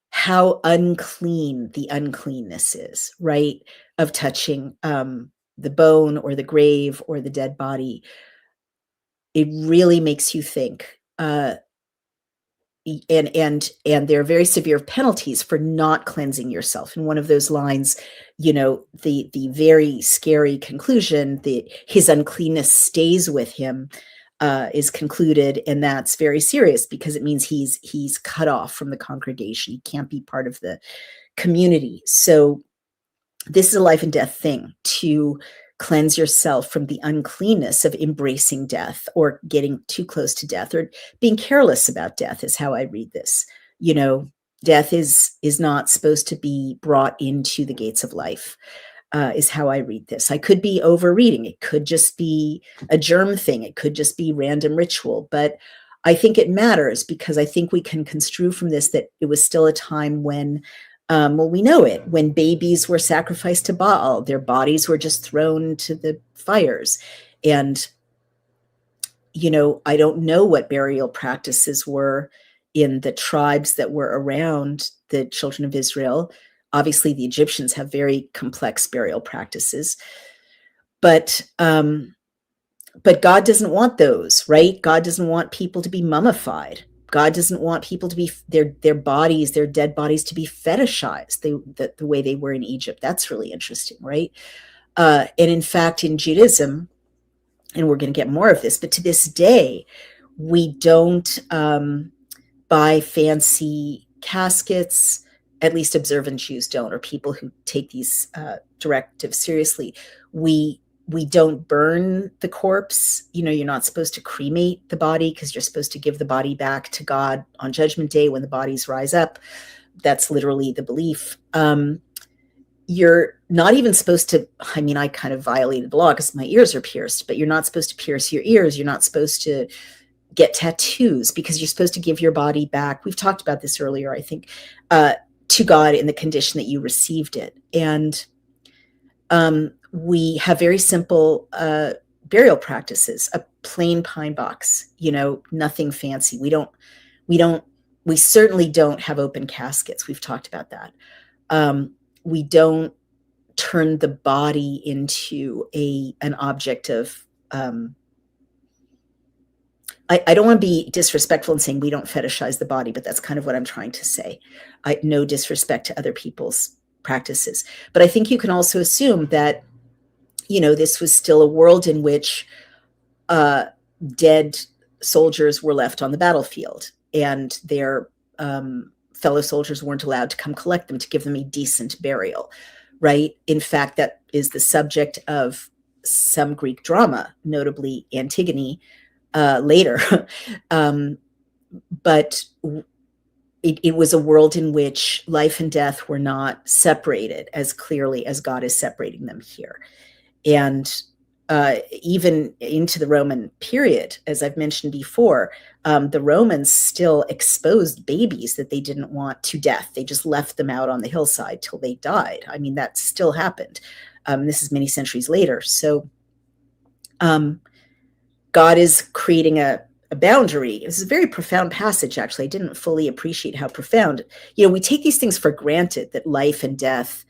how unclean the uncleanness is, right? Of touching the bone or the grave or the dead body. It really makes you think. And there are very severe penalties for not cleansing yourself. In one of those lines, the very scary conclusion that his uncleanness stays with him is concluded, and that's very serious because it means he's cut off from the congregation. He can't be part of the community. So this is a life and death thing, to cleanse yourself from the uncleanness of embracing death or getting too close to death or being careless about death, is how I read this. Death is not supposed to be brought into the gates of life, is how I read this. I could be overreading. It could just be a germ thing. It could just be random ritual. But I think it matters because I think we can construe from this that it was still a time when we know it, when babies were sacrificed to Baal, their bodies were just thrown to the fires. And, I don't know what burial practices were in the tribes that were around the children of Israel. Obviously, the Egyptians have very complex burial practices, but God doesn't want those, right? God doesn't want people to be mummified. God doesn't want people to be their bodies, their dead bodies, to be fetishized the way they were in Egypt. That's really interesting, right? And in fact, in Judaism, and we're going to get more of this, but to this day, we don't buy fancy caskets. At least observant Jews don't, or people who take these directives seriously. We don't burn the corpse. You're not supposed to cremate the body because you're supposed to give the body back to God on Judgment Day when the bodies rise up. That's literally the belief. You're not even supposed to, I kind of violated the law because my ears are pierced, but you're not supposed to pierce your ears. You're not supposed to get tattoos because you're supposed to give your body back. We've talked about this earlier, I think, to God in the condition that you received it. And we have very simple burial practices, a plain pine box, nothing fancy. We certainly don't have open caskets. We've talked about that. We don't turn the body into an object of, I don't want to be disrespectful in saying we don't fetishize the body, but that's kind of what I'm trying to say. No disrespect to other people's practices. But I think you can also assume that, this was still a world in which dead soldiers were left on the battlefield and their fellow soldiers weren't allowed to come collect them to give them a decent burial, right? In fact, that is the subject of some Greek drama, notably Antigone, later. But it was a world in which life and death were not separated as clearly as God is separating them here. And even into the Roman period, as I've mentioned before, the Romans still exposed babies that they didn't want to death. They just left them out on the hillside till they died. I mean, that still happened. This is many centuries later. So God is creating a boundary. This is a very profound passage, actually. I didn't fully appreciate how profound. We take these things for granted, that life and death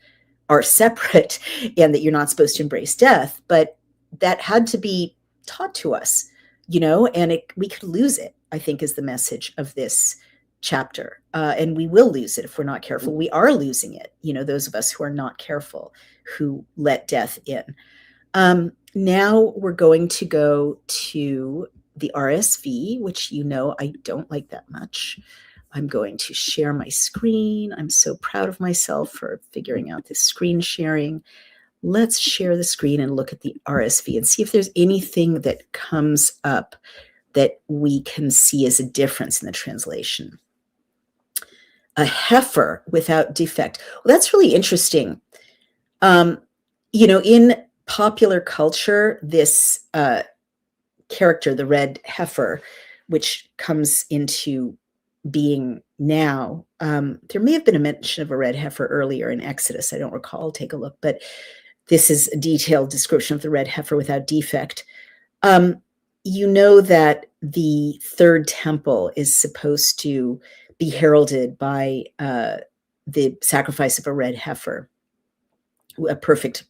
are separate and that you're not supposed to embrace death, but that had to be taught to us, and we could lose it, I think, is the message of this chapter. And we will lose it if we're not careful. We are losing it, those of us who are not careful, who let death in. Now we're going to go to the RSV, which I don't like that much. I'm going to share my screen. I'm so proud of myself for figuring out this screen sharing. Let's share the screen and look at the RSV and see if there's anything that comes up that we can see as a difference in the translation. A heifer without defect. Well, that's really interesting. In popular culture, this character, the red heifer, which comes into being now, there may have been a mention of a red heifer earlier in Exodus. I don't recall. Take a look. But this is a detailed description of the red heifer without defect. That the third temple is supposed to be heralded by the sacrifice of a red heifer, a perfect,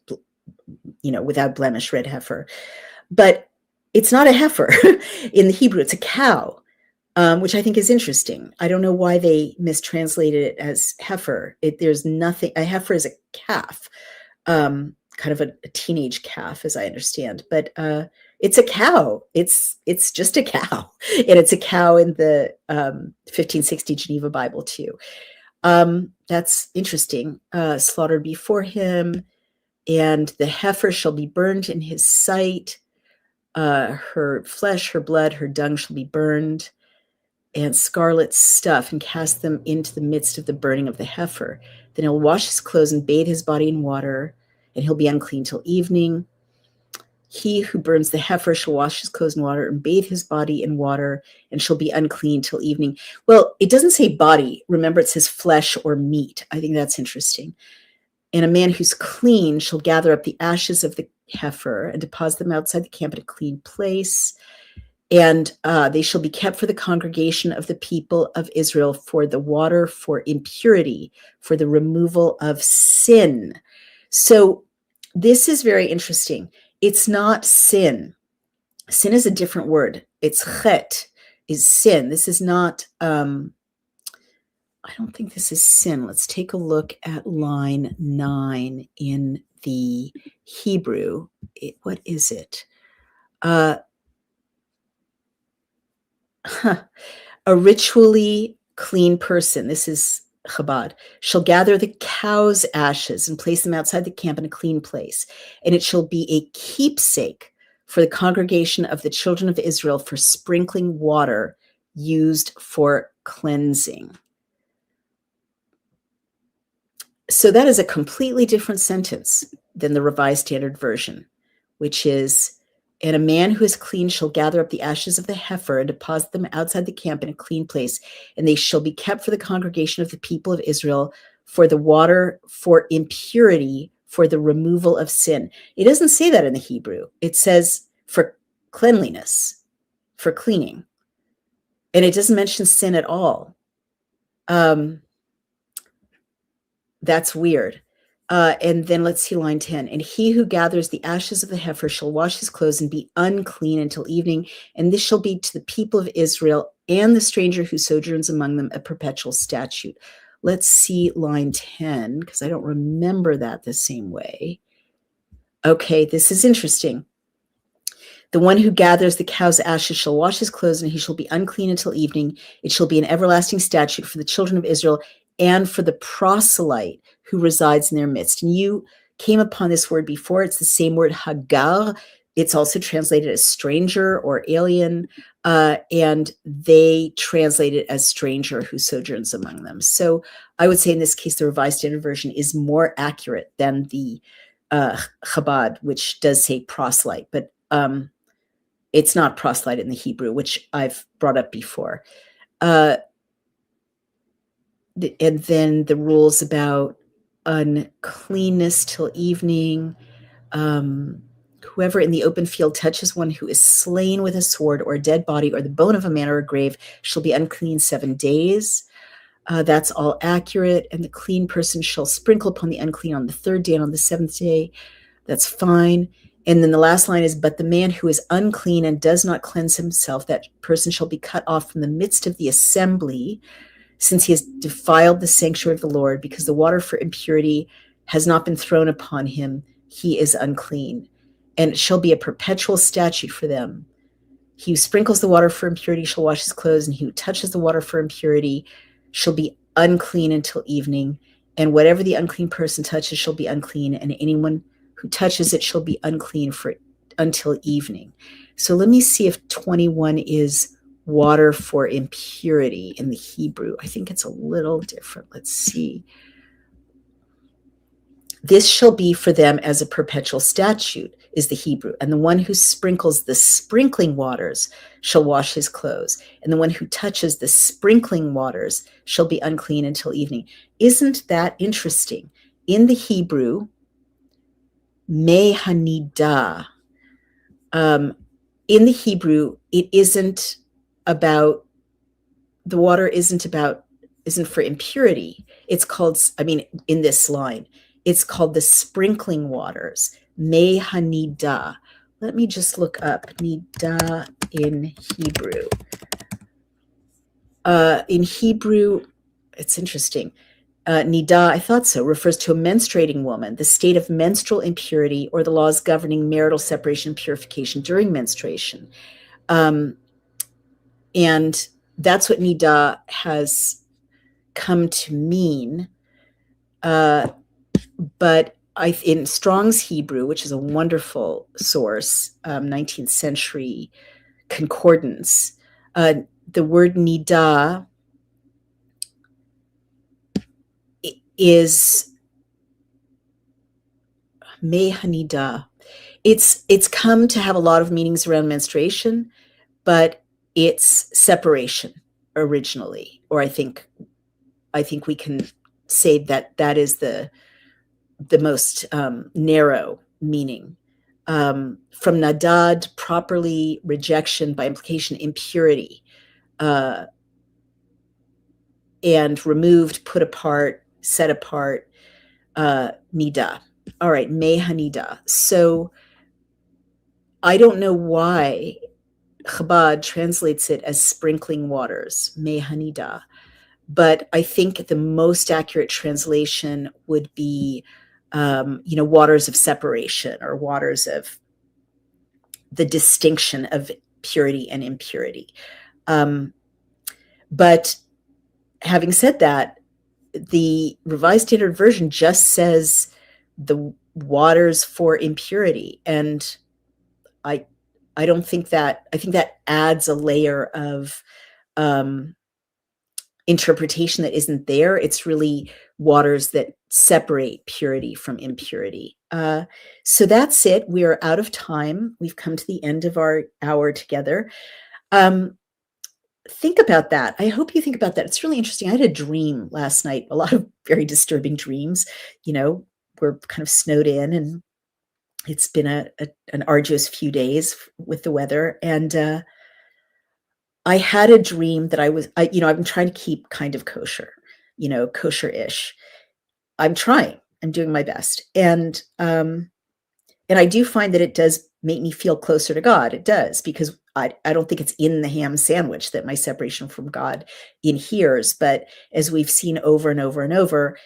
without blemish red heifer. But it's not a heifer. In the Hebrew, it's a cow. Which I think is interesting. I don't know why they mistranslated it as heifer. There's nothing. A heifer is a calf, kind of a teenage calf, as I understand. But it's a cow. It's just a cow, and it's a cow in the 1560 Geneva Bible too. That's interesting. Slaughtered before him, and the heifer shall be burned in his sight. Her flesh, her blood, her dung shall be burned, and scarlet stuff, and cast them into the midst of the burning of the heifer. Then he'll wash his clothes and bathe his body in water, and he'll be unclean till evening. He who burns the heifer shall wash his clothes in water and bathe his body in water, and shall be unclean till evening. Well, it doesn't say body. Remember, it says flesh or meat. I think that's interesting. And a man who's clean shall gather up the ashes of the heifer and deposit them outside the camp in a clean place. And they shall be kept for the congregation of the people of Israel for the water, for impurity, for the removal of sin. So this is very interesting. It's not sin. Sin is a different word. It's chet, is sin. This is not, I don't think this is sin. Let's take a look at line 9 in the Hebrew. What is it? A ritually clean person, this is Chabad, shall gather the cow's ashes and place them outside the camp in a clean place, and it shall be a keepsake for the congregation of the children of Israel for sprinkling water used for cleansing. So that is a completely different sentence than the Revised Standard Version, which is, and a man who is clean shall gather up the ashes of the heifer and deposit them outside the camp in a clean place, and they shall be kept for the congregation of the people of Israel for the water, for impurity, for the removal of sin. It doesn't say that in the Hebrew. It says for cleanliness, for cleaning. And it doesn't mention sin at all. That's weird. And then let's see line 10. And he who gathers the ashes of the heifer shall wash his clothes and be unclean until evening. And this shall be to the people of Israel and the stranger who sojourns among them a perpetual statute. Let's see line 10, because I don't remember that the same way. Okay, this is interesting. The one who gathers the cow's ashes shall wash his clothes, and he shall be unclean until evening. It shall be an everlasting statute for the children of Israel and for the proselyte who resides in their midst. And you came upon this word before. It's the same word, hagar, It's also translated as stranger or alien, and they translate it as stranger who sojourns among them. So I would say in this case, the Revised Standard Version is more accurate than the Chabad, which does say proselyte, but it's not proselyte in the Hebrew, which I've brought up before. And then the rules about uncleanness till evening. Whoever in the open field touches one who is slain with a sword or a dead body or the bone of a man or a grave shall be unclean 7 days. That's all accurate. And the clean person shall sprinkle upon the unclean on the 3rd day and on the 7th day. That's fine. And then the last line is, but the man who is unclean and does not cleanse himself, that person shall be cut off from the midst of the assembly, since he has defiled the sanctuary of the Lord, because the water for impurity has not been thrown upon him. He is unclean. And it shall be a perpetual statute for them. He who sprinkles the water for impurity shall wash his clothes, and he who touches the water for impurity shall be unclean until evening. And whatever the unclean person touches shall be unclean, and anyone who touches it shall be unclean until evening. So let me see if 21 is water for impurity in the Hebrew. I think it's a little different. Let's see. This shall be for them as a perpetual statute, is the Hebrew. And the one who sprinkles the sprinkling waters shall wash his clothes. And the one who touches the sprinkling waters shall be unclean until evening. Isn't that interesting? In the Hebrew, me hanida. In the Hebrew, it isn't about, the water isn't for impurity. It's called, in this line, it's called the sprinkling waters, me hanida. Let me just look up nida in Hebrew. In Hebrew, it's interesting. Nida, I thought so, refers to a menstruating woman, the state of menstrual impurity, or the laws governing marital separation and purification during menstruation. And that's what nida has come to mean. But in Strong's Hebrew, which is a wonderful source, 19th century concordance, the word nida is mehanida. It's come to have a lot of meanings around menstruation, but it's separation originally, or I think we can say that is the most narrow meaning. From nadad, properly, rejection, by implication, impurity, and removed, put apart, set apart, nida. All right, mehanida. So I don't know why Chabad translates it as sprinkling waters, mehanida, but I think the most accurate translation would be, waters of separation, or waters of the distinction of purity and impurity. But having said that, the Revised Standard Version just says the waters for impurity, and I don't think that, I think that adds a layer of interpretation that isn't there. It's really waters that separate purity from impurity. So that's it. We are out of time. We've come to the end of our hour together. Think about that. I hope you think about that. It's really interesting. I had a dream last night, a lot of very disturbing dreams. We're kind of snowed in, and it's been an arduous few days with the weather. And I had a dream that I've been trying to keep kind of kosher, kosher-ish. I'm trying. I'm doing my best. And I do find that it does make me feel closer to God. It does, because I don't think it's in the ham sandwich that my separation from God inheres. But as we've seen over and over and over,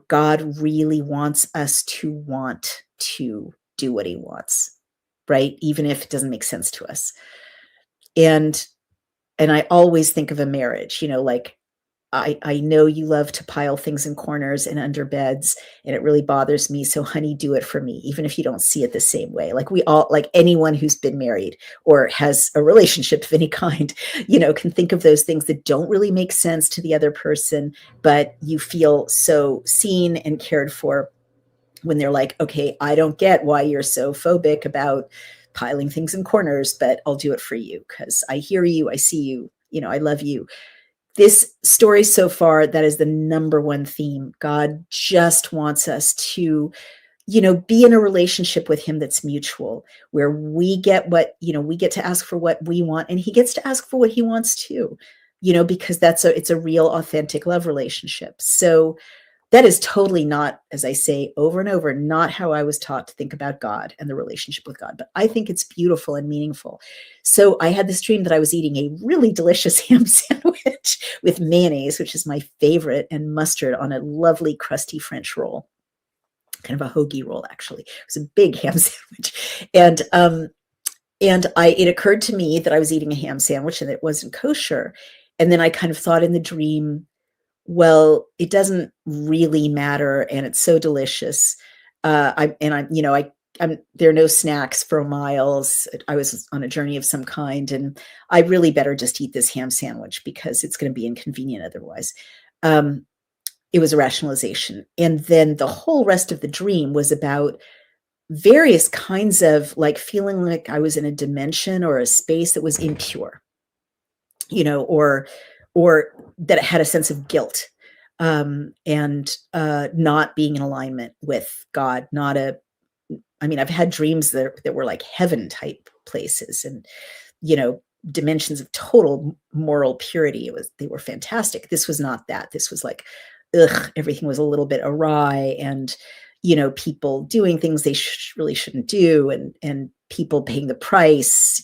God really wants us to want to do what he wants, right? Even if it doesn't make sense to us. And I always think of a marriage, like I know you love to pile things in corners and under beds, and it really bothers me. So, honey, do it for me, even if you don't see it the same way. Like we all, like anyone who's been married or has a relationship of any kind, can think of those things that don't really make sense to the other person, but you feel so seen and cared for when they're like, okay, I don't get why you're so phobic about piling things in corners, but I'll do it for you because I hear you, I see you, I love you. This story so far, that is the number one theme. God just wants us to, be in a relationship with him that's mutual, where we get we get to ask for what we want and he gets to ask for what he wants too, because it's a real authentic love relationship. So that is totally not, as I say over and over, not how I was taught to think about God and the relationship with God. But I think it's beautiful and meaningful. So I had this dream that I was eating a really delicious ham sandwich with mayonnaise, which is my favorite, and mustard on a lovely crusty French roll, kind of a hoagie roll, actually. It was a big ham sandwich. And it occurred to me that I was eating a ham sandwich and it wasn't kosher. And then I kind of thought in the dream, well, it doesn't really matter, and it's so delicious. There are no snacks for miles. I was on a journey of some kind, and I really better just eat this ham sandwich because it's going to be inconvenient otherwise. It was a rationalization. And then the whole rest of the dream was about various kinds of like feeling like I was in a dimension or a space that was impure, or that it had a sense of guilt, and not being in alignment with God. I've had dreams that were like heaven type places, and dimensions of total moral purity. They were fantastic. This was not that. This was like, everything was a little bit awry, and people doing things they really shouldn't do, and people paying the price,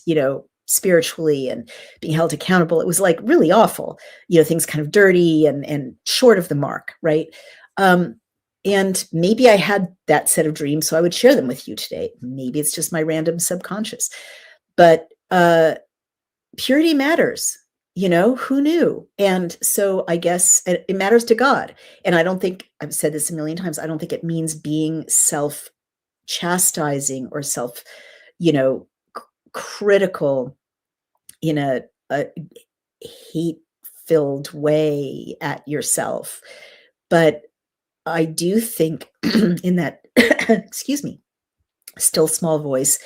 spiritually, and being held accountable. It was like really awful, things kind of dirty and short of the mark, right? And maybe I had that set of dreams, so I would share them with you today. Maybe it's just my random subconscious, but purity matters. Who knew? And so I guess it matters to God. And I don't think, I've said this a million times, I don't think it means being self chastising or self, you know, critical in a hate filled way at yourself. But I do think in that, excuse me, still small voice,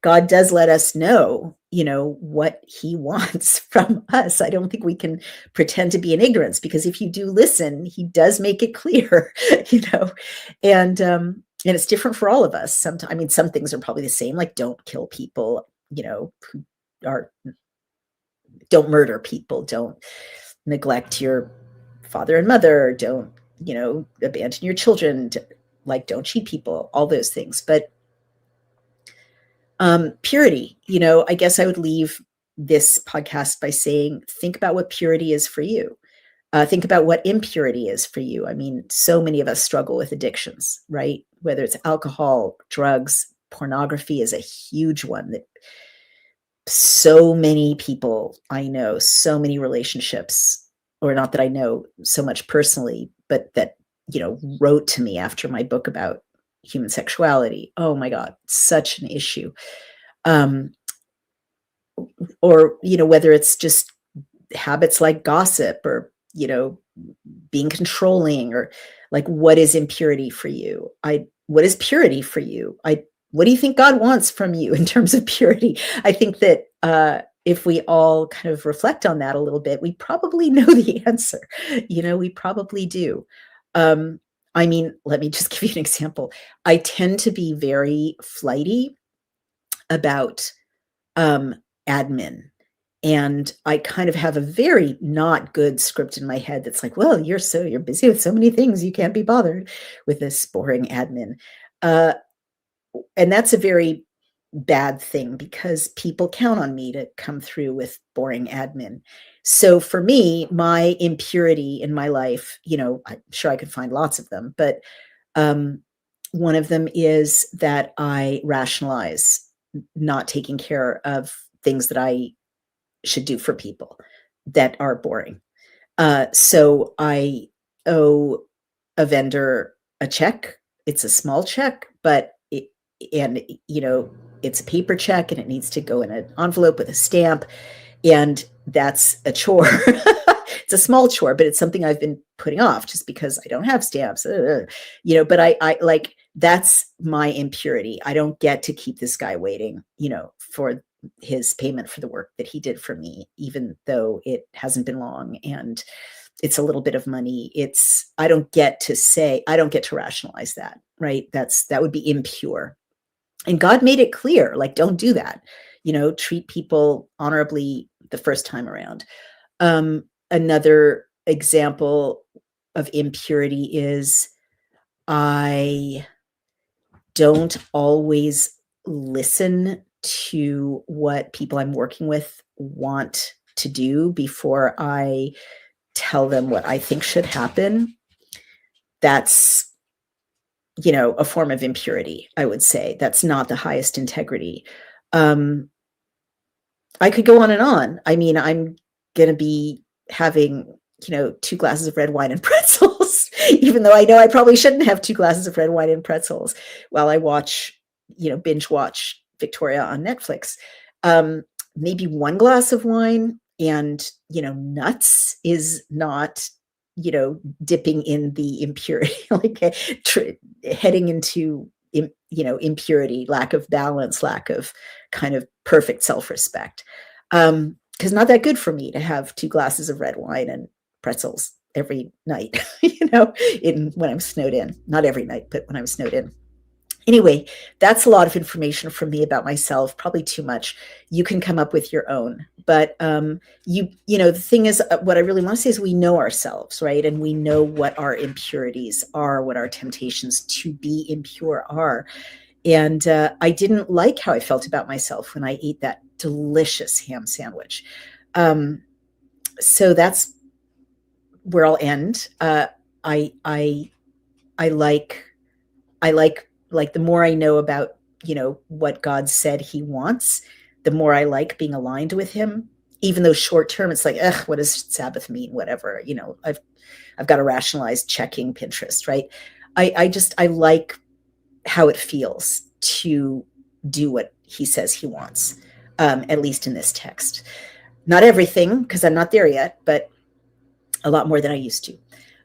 God does let us know, what he wants from us. I don't think we can pretend to be in ignorance, because if you do listen, he does make it clear, and it's different for all of us. Sometimes, some things are probably the same, like don't kill people, who are, don't murder people, don't neglect your father and mother, don't, abandon your children, like don't cheat people, all those things. But purity, I guess I would leave this podcast by saying, think about what purity is for you. Think about what impurity is for you. I mean, so many of us struggle with addictions, right? Whether it's alcohol, drugs, pornography is a huge one that so many people I know, so many relationships, or not that I know so much personally, but that, wrote to me after my book about human sexuality. Oh my God, such an issue. Or, whether it's just habits like gossip, or, being controlling, or like, what is impurity for you? What is purity for you? What do you think God wants from you in terms of purity? I think that if we all kind of reflect on that a little bit, we probably know the answer. We probably do. Let me just give you an example. I tend to be very flighty about admin. And I kind of have a very not good script in my head that's like, well, you're busy with so many things, you can't be bothered with this boring admin. And that's a very bad thing, because people count on me to come through with boring admin. So for me, my impurity in my life, I'm sure I could find lots of them, but one of them is that I rationalize not taking care of things that I should do for people that are boring. So I owe a vendor a check. It's a small check, but it's a paper check and it needs to go in an envelope with a stamp. And that's a chore. It's a small chore, but it's something I've been putting off just because I don't have stamps. But I like, that's my impurity. I don't get to keep this guy waiting, for his payment for the work that he did for me, even though it hasn't been long and it's a little bit of money. I don't get to rationalize that, right? That would be impure. And God made it clear, like, don't do that. Treat people honorably the first time around. Another example of impurity is I don't always listen to what people I'm working with want to do before I tell them what I think should happen. That's, a form of impurity, I would say. That's not the highest integrity. I could go on and on. I mean, I'm going to be having, 2 glasses of red wine and pretzels, even though I know I probably shouldn't have 2 glasses of red wine and pretzels while I binge watch Victoria on Netflix. Maybe 1 glass of wine and, nuts is not, dipping in the impurity, like heading into, impurity, lack of balance, lack of kind of perfect self-respect. Because not that good for me to have 2 glasses of red wine and pretzels every night, when I'm snowed in. Not every night, but when I'm snowed in. Anyway, that's a lot of information from me about myself, probably too much. You can come up with your own. But the thing is, what I really want to say is we know ourselves, right? And we know what our impurities are, what our temptations to be impure are. And I didn't like how I felt about myself when I ate that delicious ham sandwich. So that's where I'll end. I like the more I know about, what God said he wants, the more I like being aligned with him, even though short term it's like, ugh, what does Sabbath mean? Whatever, I've got to rationalize checking Pinterest, right? I like how it feels to do what he says he wants, at least in this text. Not everything, because I'm not there yet, but a lot more than I used to.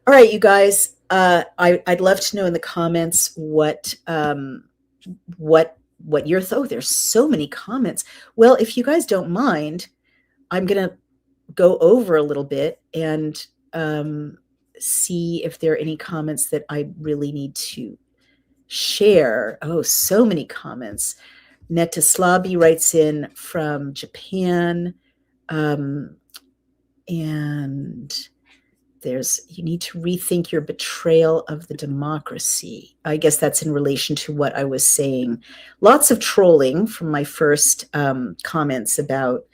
All right, you guys. I'd love to know in the comments what your thought. There's so many comments. Well, if you guys don't mind, I'm gonna go over a little bit and see if there are any comments that I really need to share. Oh, so many comments. Netta Slabi writes in from Japan, and you need to rethink your betrayal of the democracy. I guess that's in relation to what I was saying. Lots of trolling from my first comments about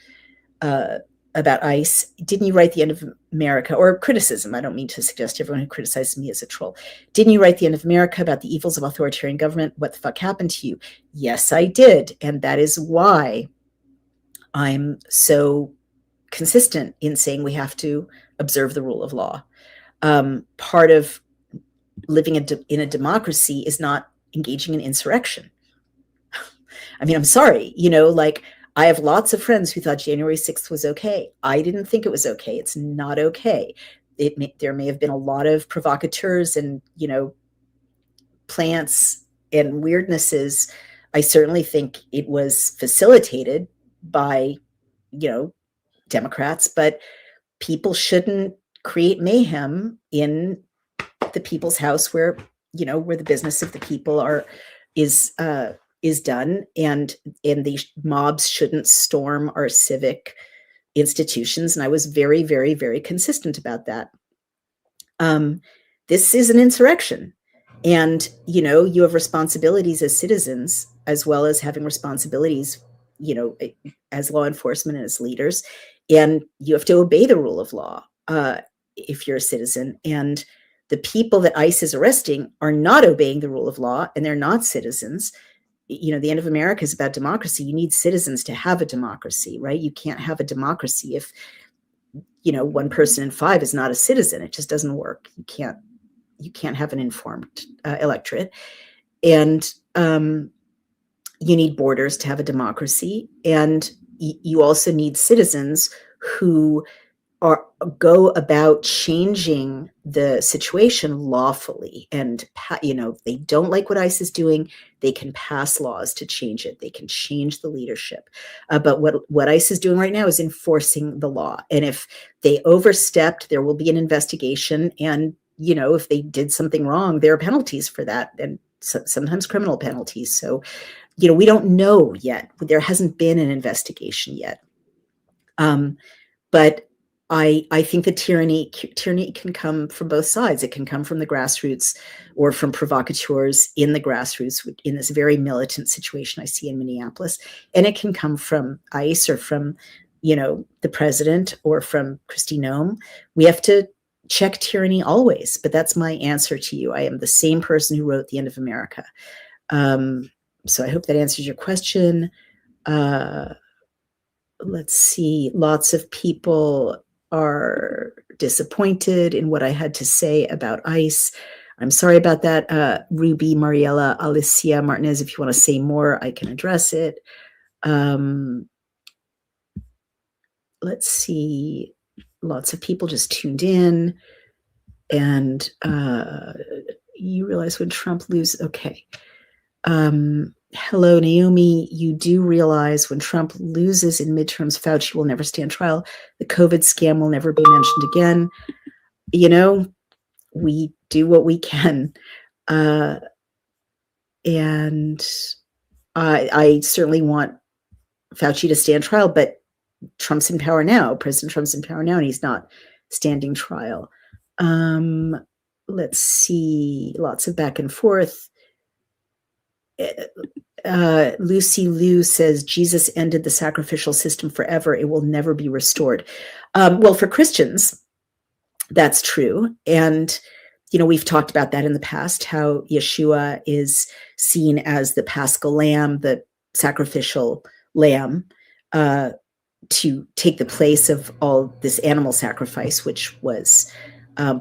ICE. Didn't you write the end of America? Or criticism. I don't mean to suggest everyone who criticizes me is a troll. Didn't you write the end of America about the evils of authoritarian government? What the fuck happened to you? Yes, I did. And that is why I'm so consistent in saying we have to observe the rule of law. Part of living in a democracy is not engaging in insurrection. I mean, I'm sorry, like I have lots of friends who thought January 6th was okay. I didn't think it was okay. It's not okay. There may have been a lot of provocateurs and, plants and weirdnesses. I certainly think it was facilitated by, Democrats, but people shouldn't create mayhem in the people's house where the business of the people is done, and the mobs shouldn't storm our civic institutions. And I was very, very, very consistent about that. This is an insurrection, and you have responsibilities as citizens as well as having responsibilities as law enforcement and as leaders, and you have to obey the rule of law if you're a citizen. And the people that ICE is arresting are not obeying the rule of law, and they're not citizens. The end of America is about democracy. You need citizens to have a democracy, right? You can't have a democracy if 1 person in 5 is not a citizen. It just doesn't work. You can't have an informed electorate. And you need borders to have a democracy. And you also need citizens who go about changing the situation lawfully. And if they don't like what ICE is doing, they can pass laws to change it. They can change the leadership. But what ICE is doing right now is enforcing the law. And if they overstepped, there will be an investigation. And if they did something wrong, there are penalties for that, and sometimes criminal penalties. So we don't know yet. There hasn't been an investigation yet. But I think that tyranny can come from both sides. It can come from the grassroots or from provocateurs in the grassroots in this very militant situation I see in Minneapolis. And it can come from ICE or from, the president or from Kristi Noem. We have to check tyranny always. But that's my answer to you. I am the same person who wrote The End of America. So I hope that answers your question. Let's see. Lots of people are disappointed in what I had to say about ICE. I'm sorry about that. Ruby, Mariella, Alicia, Martinez, if you want to say more, I can address it. Let's see. Lots of people just tuned in. And you realize when Trump loses. Okay. Hello, Naomi. You do realize when Trump loses in midterms, Fauci will never stand trial. The COVID scam will never be mentioned again. We do what we can. And I certainly want Fauci to stand trial, but Trump's in power now. President Trump's in power now, and he's not standing trial. Let's see. Lots of back and forth. Lucy Liu says Jesus ended the sacrificial system forever. It will never be restored. Well, for Christians, that's true. And, we've talked about that in the past, how Yeshua is seen as the Paschal lamb, the sacrificial lamb, to take the place of all this animal sacrifice, which was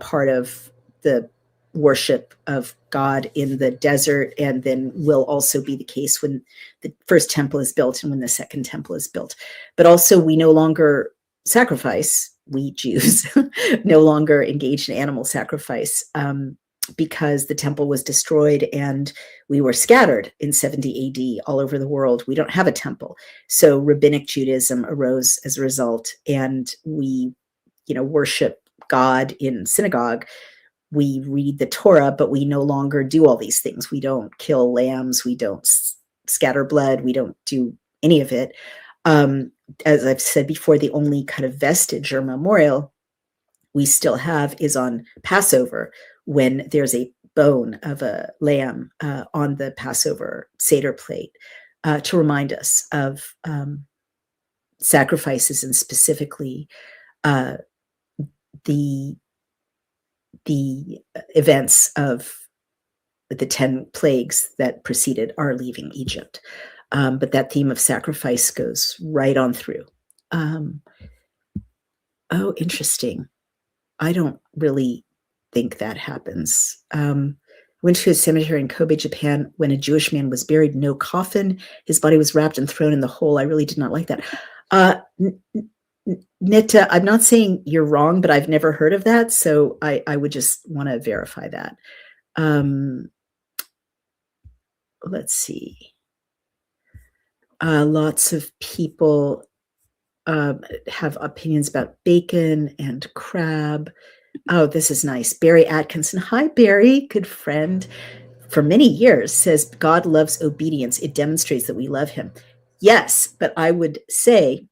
part of the worship of God in the desert, and then will also be the case when the first temple is built and when the second temple is built. But also we no longer sacrifice, we Jews no longer engage in animal sacrifice because the temple was destroyed and we were scattered in 70 AD all over the world. We don't have a temple. So rabbinic Judaism arose as a result, and we, worship God in synagogue. We read the Torah, but we no longer do all these things. We don't kill lambs. We don't scatter blood. We don't do any of it. As I've said before, the only kind of vestige or memorial we still have is on Passover, when there's a bone of a lamb on the Passover Seder plate to remind us of sacrifices, and specifically the events of the 10 plagues that preceded our leaving Egypt. But that theme of sacrifice goes right on through. Oh, interesting. I don't really think that happens. Went to a cemetery in Kobe, Japan, when a Jewish man was buried, no coffin. His body was wrapped and thrown in the hole. I really did not like that. Nita, I'm not saying you're wrong, but I've never heard of that. So I would just want to verify that. Let's see. Lots of people have opinions about bacon and crab. Oh, this is nice. Barry Atkinson. Hi, Barry. Good friend. For many years says God loves obedience. It demonstrates that we love him. Yes, but I would say,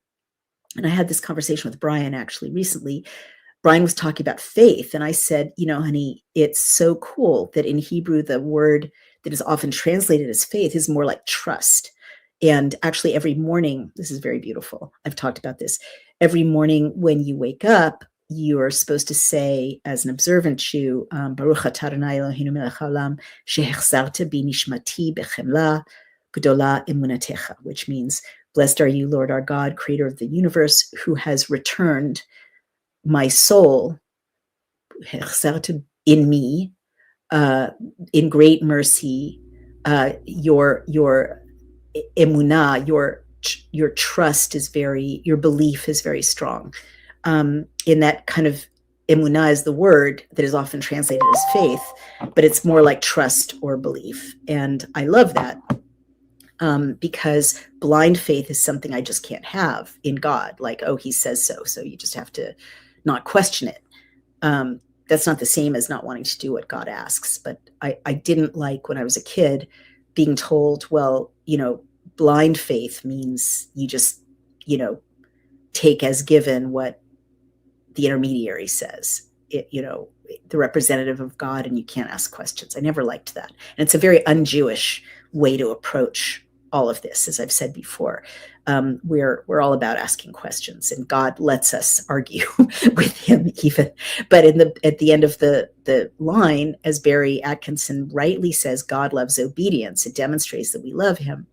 and I had this conversation with Brian actually recently. Brian was talking about faith, and I said, honey, it's so cool that in Hebrew, the word that is often translated as faith is more like trust. And actually every morning, this is very beautiful. I've talked about this. Every morning when you wake up, you are supposed to say, as an observant Jew, Baruch atah Adonai Eloheinu melech haolam, shehechzarta bi nishmati bechemla gedola emunatecha, which means, blessed are you, Lord our God, creator of the universe, who has returned my soul, in me, in great mercy, your emunah, your trust is your belief is very strong. In that kind of emunah is the word that is often translated as faith, but it's more like trust or belief. And I love that, because blind faith is something I just can't have in God. Like, oh, he says so, so you just have to not question it. That's not the same as not wanting to do what God asks. But I didn't like, when I was a kid, being told, well, blind faith means you just, take as given what the intermediary says, the representative of God, and you can't ask questions. I never liked that. And it's a very un-Jewish way to approach all of this, as I've said before. We're all about asking questions, and God lets us argue with him even. But at the end of the line, as Barry Atkinson rightly says, God loves obedience. It demonstrates that we love him.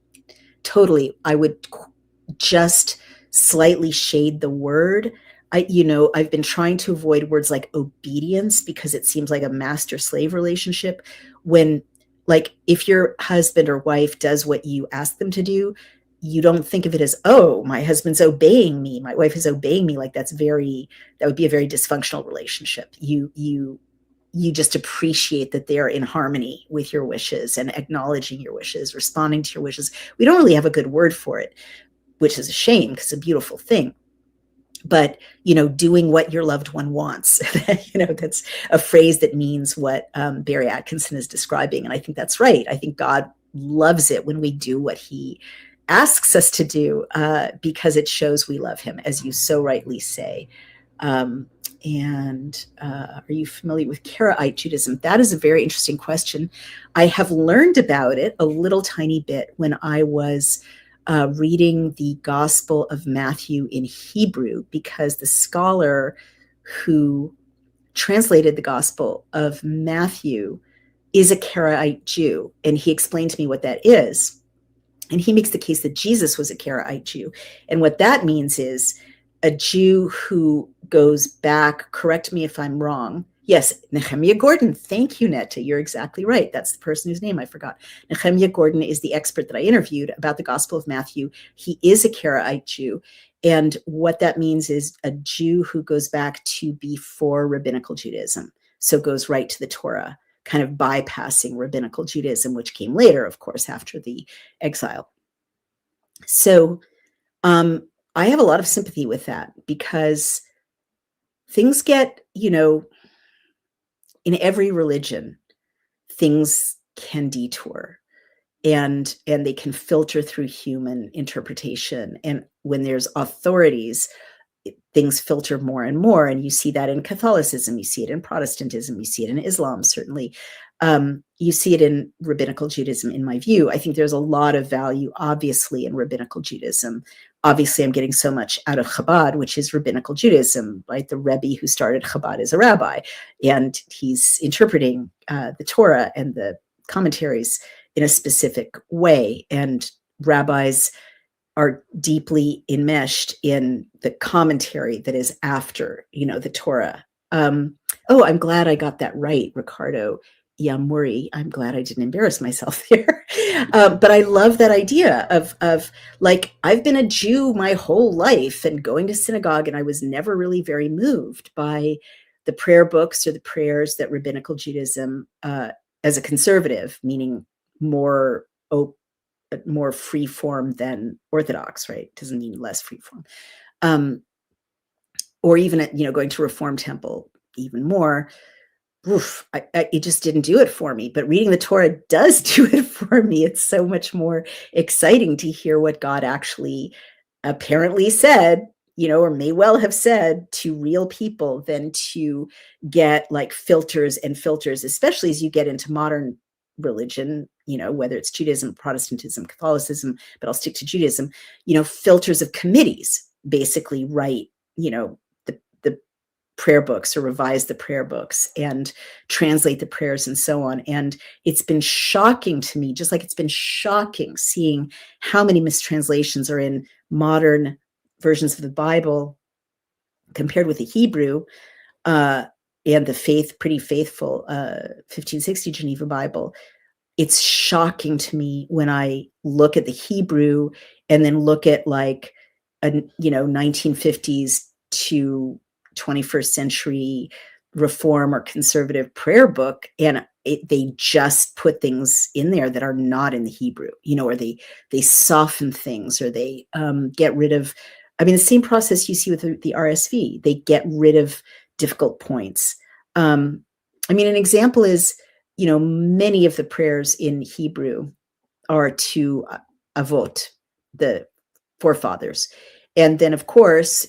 Totally. I would just slightly shade the word. I've been trying to avoid words like obedience, because it seems like a master-slave relationship. When, like, if your husband or wife does what you ask them to do, you don't think of it as, oh, my husband's obeying me, my wife is obeying me. Like, that would be a very dysfunctional relationship. You just appreciate that they're in harmony with your wishes and acknowledging your wishes, responding to your wishes. We don't really have a good word for it, which is a shame, because it's a beautiful thing. But, doing what your loved one wants, that's a phrase that means what Barry Atkinson is describing. And I think that's right. I think God loves it when we do what he asks us to do, because it shows we love him, as you so rightly say. And are you familiar with Karaite Judaism? That is a very interesting question. I have learned about it a little tiny bit when I was reading the Gospel of Matthew in Hebrew, because the scholar who translated the Gospel of Matthew is a Karaite Jew, and he explained to me what that is. And he makes the case that Jesus was a Karaite Jew. And what that means is a Jew who goes back, correct me if I'm wrong. Yes, Nehemiah Gordon. Thank you, Netta. You're exactly right. That's the person whose name I forgot. Nehemiah Gordon is the expert that I interviewed about the Gospel of Matthew. He is a Karaite Jew. And what that means is a Jew who goes back to before rabbinical Judaism. So goes right to the Torah, kind of bypassing rabbinical Judaism, which came later, of course, after the exile. So I have a lot of sympathy with that, because things get, in every religion, things can detour, and they can filter through human interpretation. And when there's authorities, things filter more and more. And you see that in Catholicism, you see it in Protestantism, you see it in Islam, certainly. You see it in rabbinical Judaism, in my view. I think there's a lot of value, obviously, in rabbinical Judaism. Obviously, I'm getting so much out of Chabad, which is rabbinical Judaism, right? The Rebbe who started Chabad is a rabbi, and he's interpreting the Torah and the commentaries in a specific way. And rabbis are deeply enmeshed in the commentary that is after, the Torah. Oh, I'm glad I got that right, Ricardo Yamuri. I'm glad I didn't embarrass myself there. But I love that idea of like, I've been a Jew my whole life and going to synagogue, and I was never really very moved by the prayer books or the prayers that rabbinical Judaism, as a conservative, meaning more free form than Orthodox, right? Doesn't mean less free form. Or even going to Reform Temple, even more. It just didn't do it for me. But reading the Torah does do it for me. It's so much more exciting to hear what God actually apparently said, or may well have said to real people, than to get like filters and filters, especially as you get into modern religion, whether it's Judaism, Protestantism, Catholicism, but I'll stick to Judaism, filters of committees basically write, the prayer books, or revise the prayer books and translate the prayers and so on. And it's been shocking to me, just like it's been shocking seeing how many mistranslations are in modern versions of the Bible compared with the Hebrew, uh, and the pretty faithful 1560 Geneva Bible, it's shocking to me when I look at the Hebrew and then look at like a 1950s to 21st century reform or conservative prayer book, and they just put things in there that are not in the Hebrew, or they soften things, or they get rid of. I mean, the same process you see with the RSV. They get rid of difficult points. I mean, an example is, many of the prayers in Hebrew are to Avot, the forefathers. And then, of course,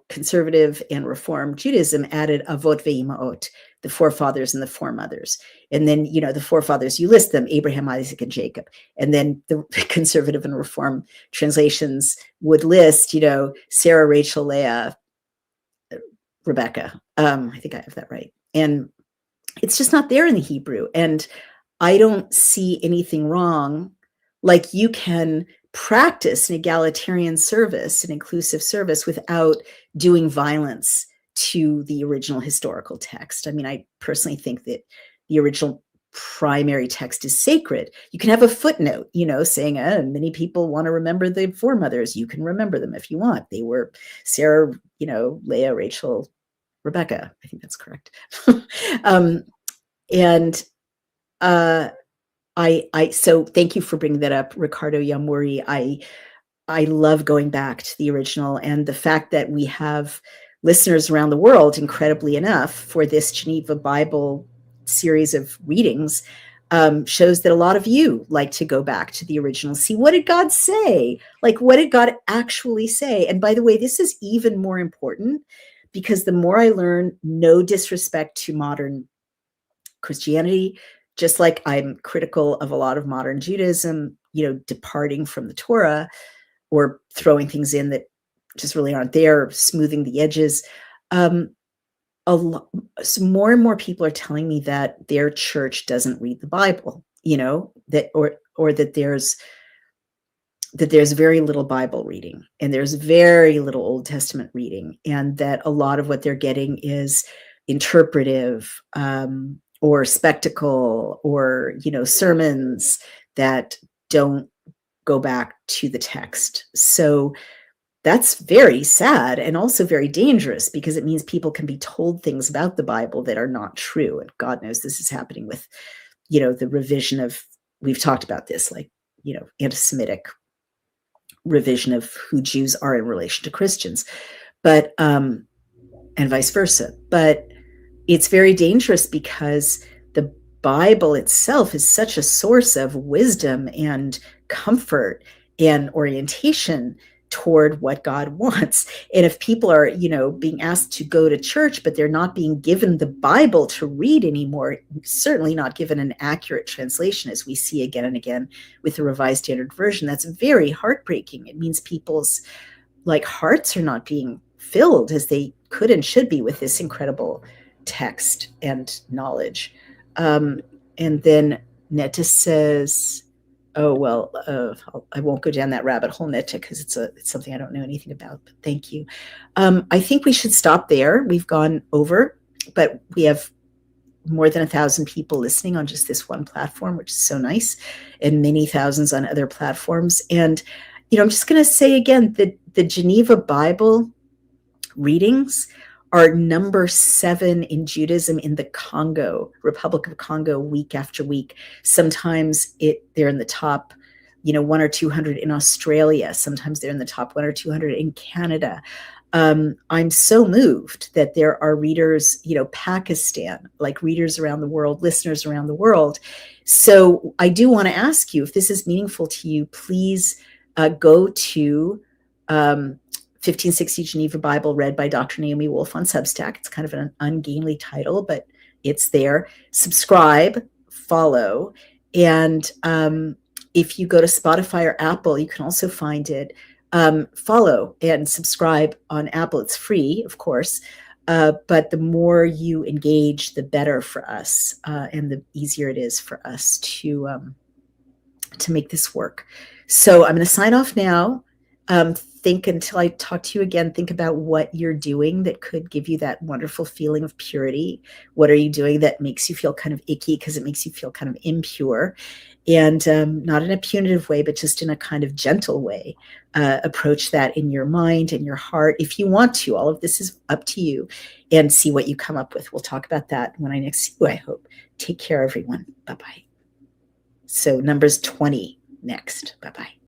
conservative and Reform Judaism added Avot ve'Imaot, the forefathers and the foremothers. And then, the forefathers, you list them, Abraham, Isaac, and Jacob. And then the conservative and Reform translations would list, Sarah, Rachel, Leah, Rebecca. I think I have that right. And it's just not there in the Hebrew. And I don't see anything wrong. Like, you can practice an egalitarian service, an inclusive service, without doing violence to the original historical text. I mean, I personally think that the original primary text is sacred. You can have a footnote, saying, many people want to remember the foremothers. You can remember them if you want. They were Sarah, Leah, Rachel, Rebecca. I think that's correct. And so thank you for bringing that up, Ricardo Yamuri. I love going back to the original, and the fact that we have listeners around the world, incredibly enough, for this Geneva Bible series of readings, shows that a lot of you like to go back to the original. See, what did God say? Like, what did God actually say? And by the way, this is even more important, because the more I learn, no disrespect to modern Christianity, just like I'm critical of a lot of modern Judaism, departing from the Torah or throwing things in that just really aren't there, smoothing the edges. So more and more people are telling me that their church doesn't read the Bible, that or that there's very little Bible reading, and there's very little Old Testament reading, and that a lot of what they're getting is interpretive, or spectacle, or sermons that don't go back to the text. So that's very sad, and also very dangerous, because it means people can be told things about the Bible that are not true. And God knows this is happening with, the revision of, we've talked about this, like, anti-Semitic revision of who Jews are in relation to Christians, but and vice versa. But it's very dangerous, because the Bible itself is such a source of wisdom and comfort and orientation toward what God wants. And if people are, being asked to go to church, but they're not being given the Bible to read anymore, certainly not given an accurate translation, as we see again and again with the Revised Standard Version, that's very heartbreaking. It means people's hearts are not being filled as they could and should be with this incredible text and knowledge. And then Netta says, oh, well, I won't go down that rabbit hole, Netta, because it's something I don't know anything about, but thank you. I think we should stop there. We've gone over, but we have more than 1,000 people listening on just this one platform, which is so nice, and many thousands on other platforms. And, I'm just going to say again that the Geneva Bible readings are number 7 in Judaism in the Congo, Republic of Congo, week after week. Sometimes they're in the top, 1 or 200 in Australia. Sometimes they're in the top 1 or 200 in Canada. I'm so moved that there are readers, Pakistan, like readers around the world, listeners around the world. So I do want to ask you, if this is meaningful to you, please go to 1560 Geneva Bible, read by Dr. Naomi Wolf on Substack. It's kind of an ungainly title, but it's there. Subscribe, follow, and if you go to Spotify or Apple, you can also find it. Follow and subscribe on Apple. It's free, of course, but the more you engage, the better for us, and the easier it is for us to make this work. So I'm going to sign off now. Think until I talk to you again, think about what you're doing that could give you that wonderful feeling of purity. What are you doing that makes you feel kind of icky because it makes you feel kind of impure? And not in a punitive way, but just in a kind of gentle way. Approach that in your mind and your heart if you want to. All of this is up to you, and see what you come up with. We'll talk about that when I next see you, I hope. Take care, everyone. Bye bye. So, numbers 20 next. Bye bye.